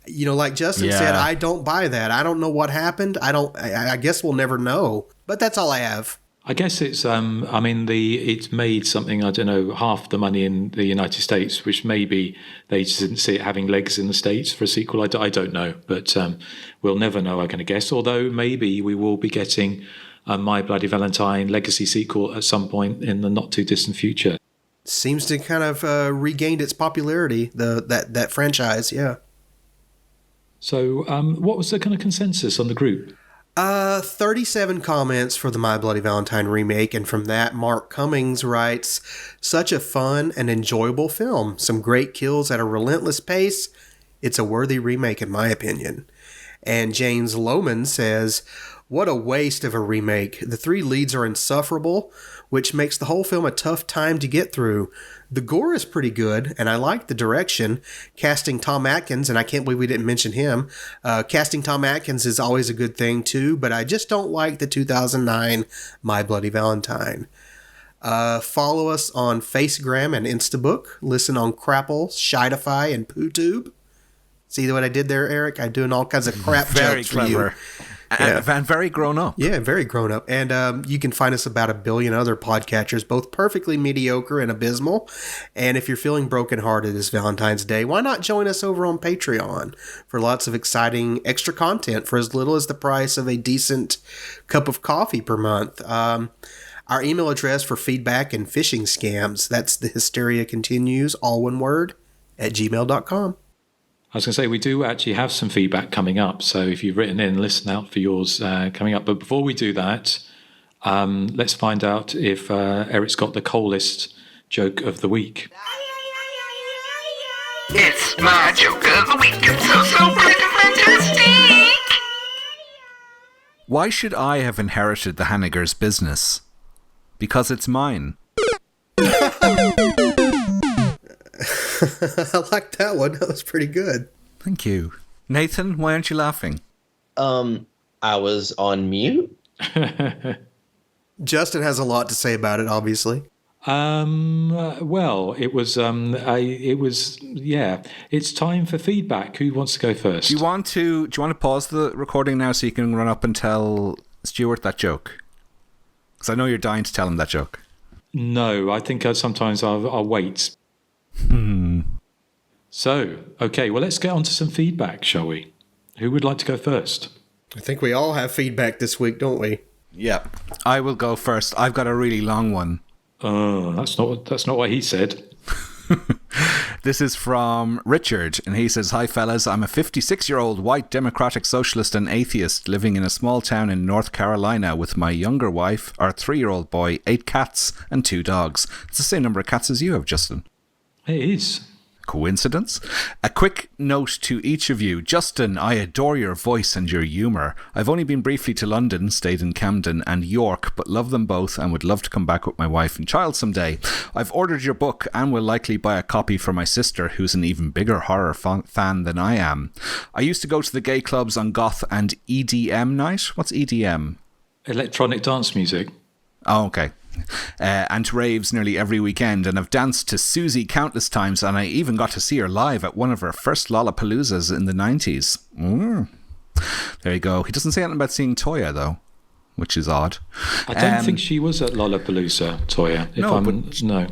You know, like Justin said, I don't buy that. I don't know what happened. I guess we'll never know. But that's all I have. I guess it's, it's made something, I don't know, half the money in the United States, which maybe they just didn't see it having legs in the States for a sequel. I don't know, but we'll never know, I'm going to guess. Although maybe we will be getting a My Bloody Valentine legacy sequel at some point in the not too distant future. Seems to kind of regained its popularity, that franchise, yeah. So what was the kind of consensus on the group? 37 comments for the My Bloody Valentine remake, and from that, Mark Cummings writes, such a fun and enjoyable film. Some great kills at a relentless pace. It's a worthy remake in my opinion. And James Lohman says, what a waste of a remake. The three leads are insufferable, which makes the whole film a tough time to get through. The gore is pretty good, and I like the direction. Casting Tom Atkins, and I can't believe we didn't mention him. Casting Tom Atkins is always a good thing, too, but I just don't like the 2009 My Bloody Valentine. Follow us on Facegram and Instabook. Listen on Crapple, Shidify, and PooTube. See what I did there, Eric? I'm doing all kinds of crap jokes for you. And very grown up. Yeah, very grown up. And you can find us about a billion other podcatchers, both perfectly mediocre and abysmal. And if you're feeling brokenhearted this Valentine's Day, why not join us over on Patreon for lots of exciting extra content for as little as the price of a decent cup of coffee per month. Our email address for feedback and phishing scams, that's the Hysteria Continues, all one word, @gmail.com. I was going to say, we do actually have some feedback coming up. So if you've written in, listen out for yours coming up. But before we do that, let's find out if Eric's got the coldest joke of the week. It's my joke of the week. It's so great and fantastic. Why should I have inherited the Hanniger's business? Because it's mine. I like that one. That was pretty good. Thank you. Nathan, why aren't you laughing? I was on mute. Justin has a lot to say about it, obviously. Well, it was, it's time for feedback. Who wants to go first? Do you want to pause the recording now so you can run up and tell Stuart that joke? Because I know you're dying to tell him that joke. No, I think sometimes I'll wait. So, okay, well, let's get on to some feedback, shall we? Who would like to go first? I think we all have feedback this week, don't we? Yeah. I will go first. I've got a really long one. Oh, that's not what he said. This is from Richard, and he says, hi fellas, I'm a 56-year-old white democratic socialist and atheist living in a small town in North Carolina with my younger wife, our 3-year-old boy, 8 cats, and 2 dogs. It's the same number of cats as you have, Justin. It is. Coincidence? A quick note to each of you. Justin, I adore your voice and your humour. I've only been briefly to London, stayed in Camden and York, but love them both and would love to come back with my wife and child someday. I've ordered your book and will likely buy a copy for my sister, who's an even bigger horror fan than I am. I used to go to the gay clubs on goth and EDM night. What's EDM? Electronic dance music. Oh, okay. And to raves nearly every weekend, and I've danced to Susie countless times, and I even got to see her live at one of her first Lollapaloozas in the 90s. There you go. He doesn't say anything about seeing Toya, though, which is odd. I don't think she was at Lollapalooza, Toya. No.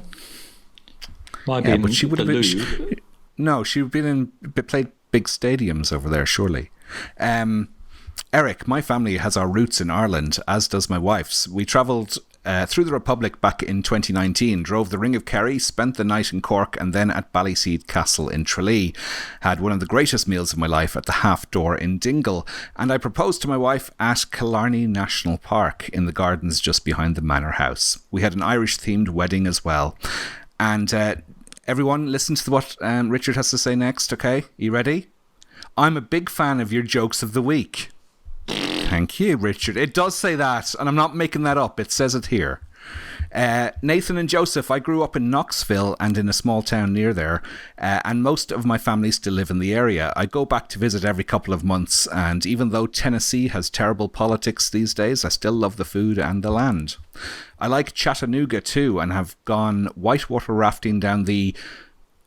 Might be but she would have been. No, she would have been played big stadiums over there, surely. Erik, my family has our roots in Ireland, as does my wife's. We travelled through the Republic back in 2019, drove the Ring of Kerry, spent the night in Cork and then at Ballyseed Castle in Tralee. Had one of the greatest meals of my life at the Half Door in Dingle, and I proposed to my wife at Killarney National Park in the gardens just behind the Manor House. We had an Irish-themed wedding as well. And everyone, listen to what Richard has to say next, okay? You ready? I'm a big fan of your jokes of the week. Thank you, Richard. It does say that, and I'm not making that up. It says it here. Nathan and Joseph, I grew up in Knoxville and in a small town near there, and most of my family still live in the area. I go back to visit every couple of months, and even though Tennessee has terrible politics these days, I still love the food and the land. I like Chattanooga too, and have gone whitewater rafting down the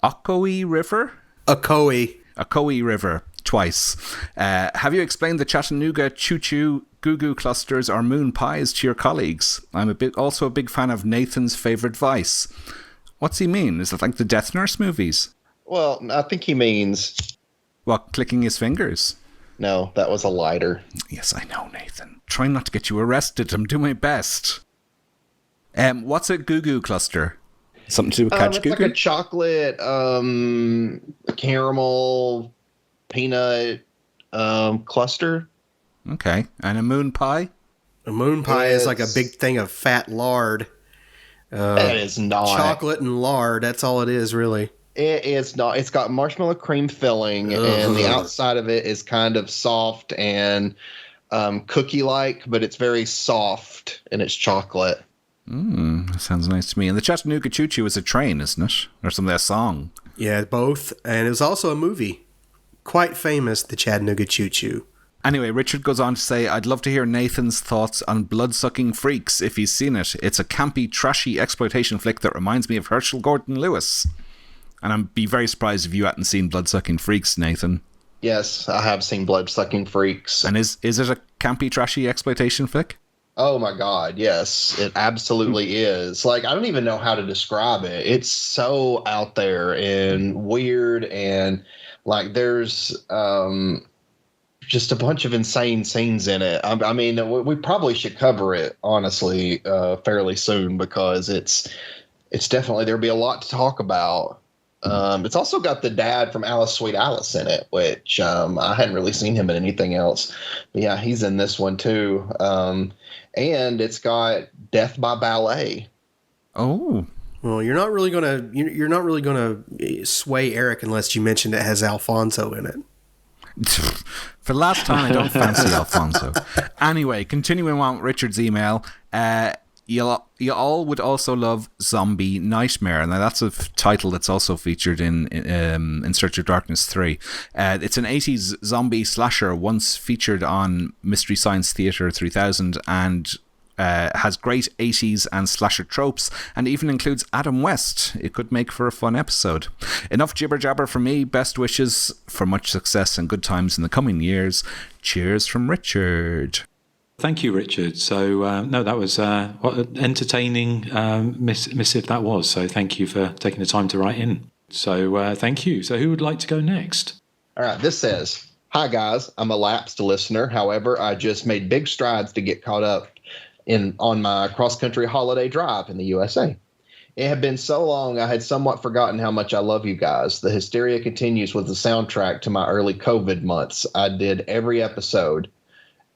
Ocoee River? Ocoee River twice. Have you explained the Chattanooga choo-choo goo-goo clusters or moon pies to your colleagues? I'm also a big fan of Nathan's favourite vice. What's he mean? Is it like the Death Nurse movies? Well, I think he means... What, clicking his fingers? No, that was a lighter. Yes, I know, Nathan. Trying not to get you arrested. I'm doing my best. What's a goo-goo cluster? Something to do with catch goo-goo? It's like a chocolate, caramel, peanut cluster. Okay. And a moon pie? A moon pie is like a big thing of fat lard. That is not. Chocolate and lard. That's all it is, really. It is not. It's got marshmallow cream filling, and the outside of it is kind of soft and cookie-like, but it's very soft, and it's chocolate. That sounds nice to me. And the Chattanooga Choo Choo is a train, isn't it? Or something, a song. Yeah, both. And it was also a movie. Quite famous, the Chattanooga Choo Choo. Anyway, Richard goes on to say, I'd love to hear Nathan's thoughts on Bloodsucking Freaks if he's seen it. It's a campy, trashy exploitation flick that reminds me of Herschel Gordon Lewis. And I'd be very surprised if you hadn't seen Bloodsucking Freaks, Nathan. Yes, I have seen Bloodsucking Freaks. And is it a campy, trashy exploitation flick? Oh my God, yes, it absolutely is. Like, I don't even know how to describe it. It's so out there and weird, and like there's just a bunch of insane scenes in it. I mean, we probably should cover it, honestly, fairly soon, because it's definitely, there'll be a lot to talk about. It's also got the dad from Alice Sweet Alice in it, which I hadn't really seen him in anything else. But yeah, he's in this one too. And it's got Death by Ballet. Oh. Well, you're not really gonna sway Erik unless you mention it has Alfonso in it. For the last time, I don't fancy Alfonso. Anyway, continuing on with Richard's email, you all would also love Zombie Nightmare. Now, that's a title that's also featured in Search of Darkness 3. It's an 80s zombie slasher once featured on Mystery Science Theater 3000 and has great 80s and slasher tropes and even includes Adam West. It could make for a fun episode. Enough jibber jabber from me. Best wishes for much success and good times in the coming years. Cheers from Richard. Thank you, Richard. So, no, that was what an entertaining missive that was. So thank you for taking the time to write in. So thank you. So who would like to go next? All right, this says, hi, guys. I'm a lapsed listener. However, I just made big strides to get caught up on my cross-country holiday drive in the USA. It had been so long, I had somewhat forgotten how much I love you guys. The Hysteria continues with the soundtrack to my early COVID months. I did every episode.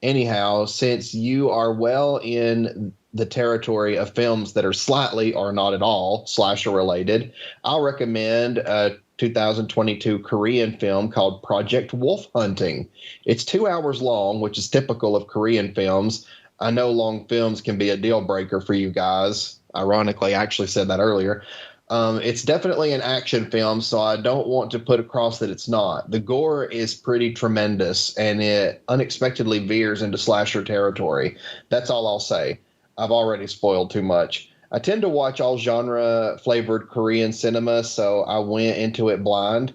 Anyhow, since you are well in the territory of films that are slightly or not at all slasher related, I'll recommend a 2022 Korean film called Project Wolf Hunting. It's 2 hours long, which is typical of Korean films. I know long films can be a deal breaker for you guys. Ironically, I actually said that earlier. It's definitely an action film, so I don't want to put across that it's not. The gore is pretty tremendous, and it unexpectedly veers into slasher territory. That's all I'll say. I've already spoiled too much. I tend to watch all genre-flavored Korean cinema, so I went into it blind.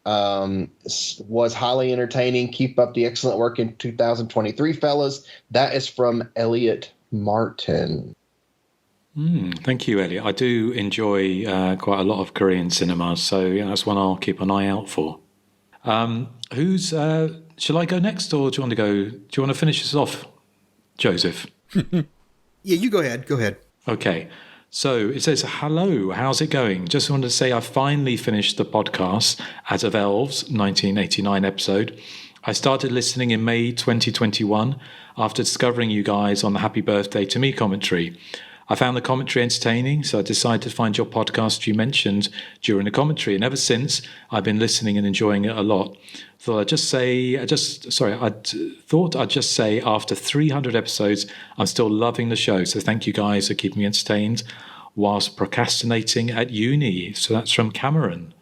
Was highly entertaining. Keep up the excellent work in 2023, fellas. That is from Elliot Martin. Thank you, Elliot. I do enjoy quite a lot of Korean cinema, so yeah, that's one I'll keep an eye out for. Shall I go next, or do you want to go? Do you want to finish this off, Joseph? Yeah, you go ahead. Go ahead. Okay. So it says, hello, how's it going? Just wanted to say I finally finished the podcast As of Elves 1989 episode. I started listening in May 2021 after discovering you guys on the Happy Birthday to Me commentary. I found the commentary entertaining, so I decided to find your podcast you mentioned during the commentary. And ever since, I've been listening and enjoying it a lot. I thought I'd just say after 300 episodes, I'm still loving the show. So thank you guys for keeping me entertained whilst procrastinating at uni. So that's from Cameron.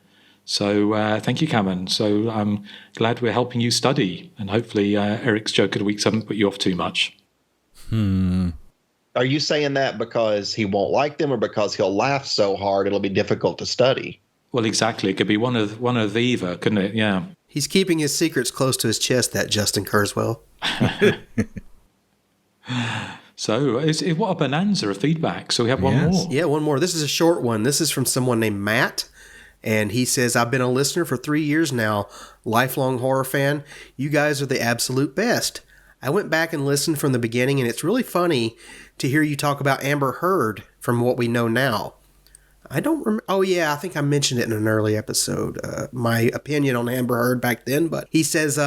So thank you, Cameron. So I'm glad we're helping you study. And hopefully Eric's joke of the weeks haven't put you off too much. Are you saying that because he won't like them or because he'll laugh so hard it'll be difficult to study? Well, exactly. It could be one of either, couldn't it? Yeah. He's keeping his secrets close to his chest, that Justin Kurzweil. So, what a bonanza of feedback. So we have one more. Yeah, one more. This is a short one. This is from someone named Matt. And he says, I've been a listener for 3 years now, lifelong horror fan. You guys are the absolute best. I went back and listened from the beginning, and it's really funny to hear you talk about Amber Heard from what we know now. I don't remember. Oh, yeah, I think I mentioned it in an early episode, my opinion on Amber Heard back then. But he says,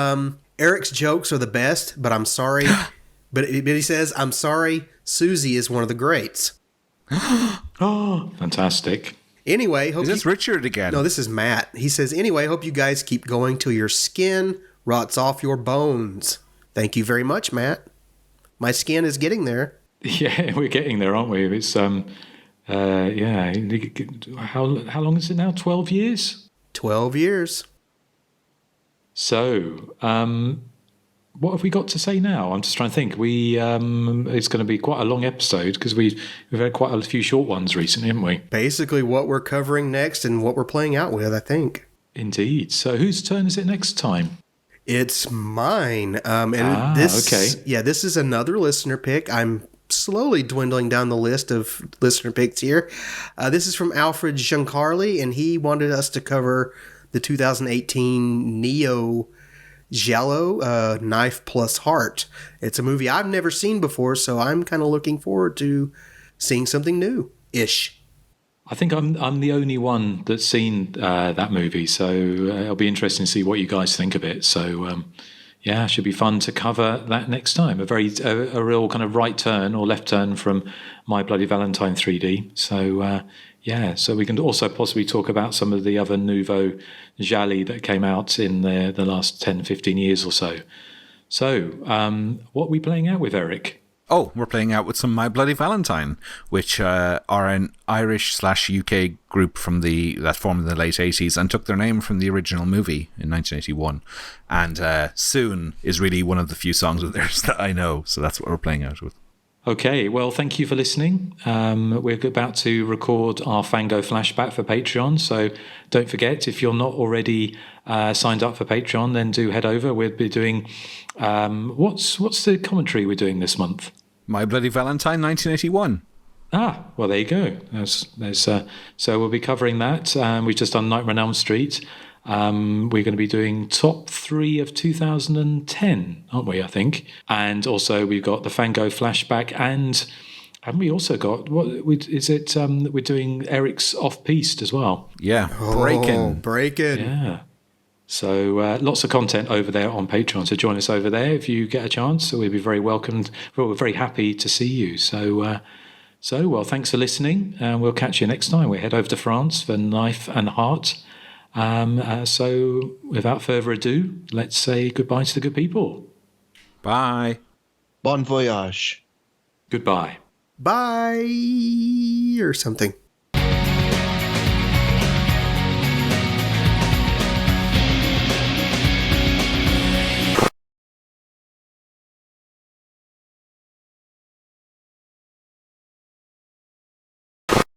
Eric's jokes are the best, but I'm sorry. but he says, I'm sorry, Susie is one of the greats. Oh, fantastic. Anyway, is this Richard again? No, this is Matt. He says, anyway, hope you guys keep going till your skin rots off your bones. Thank you very much, Matt. My skin is getting there. Yeah, we're getting there, aren't we? It's how long is it now? 12 years? 12 years. So, what have we got to say now? I'm just trying to think. It's going to be quite a long episode because we've had quite a few short ones recently, haven't we? Basically, what we're covering next and what we're playing out with, I think. Indeed. So, whose turn is it next time? It's mine. Okay. This is another listener pick. I'm slowly dwindling down the list of listener picks here. This is from Alfred Giancarli, and he wanted us to cover the 2018 Neo Giallo, Knife Plus Heart. It's a movie I've never seen before, so I'm kind of looking forward to seeing something new-ish. I think I'm the only one that's seen that movie, so it'll be interesting to see what you guys think of it. So, it should be fun to cover that next time. A real kind of right turn or left turn from My Bloody Valentine 3D. So, so we can also possibly talk about some of the other nouveau gialli that came out in the last 10, 15 years or so. So, what are we playing out with, Erik? Oh, we're playing out with some My Bloody Valentine, which are an Irish/UK group that formed in the late 80s and took their name from the original movie in 1981. And Soon is really one of the few songs of theirs that I know, so that's what we're playing out with. Okay, well, thank you for listening. We're about to record our Fango flashback for Patreon, so don't forget, if you're not already signed up for Patreon, then do head over. We'll be doing... what's the commentary we're doing this month? My Bloody Valentine 1981. Ah, well, there you go. So we'll be covering that. We've just done Nightmare on Elm Street. We're going to be doing top 3 of 2010, aren't we, I think? And also we've got the Fango flashback, and haven't we also got, we're doing Eric's Off-Piste as well. Yeah, Breaking. Yeah. So lots of content over there on Patreon. So join us over there if you get a chance. So we'll be very welcomed. We're very happy to see you. So thanks for listening. And we'll catch you next time. We head over to France for Knife and Heart. So without further ado, let's say goodbye to the good people. Bye. Bon voyage. Goodbye. Bye. Or something.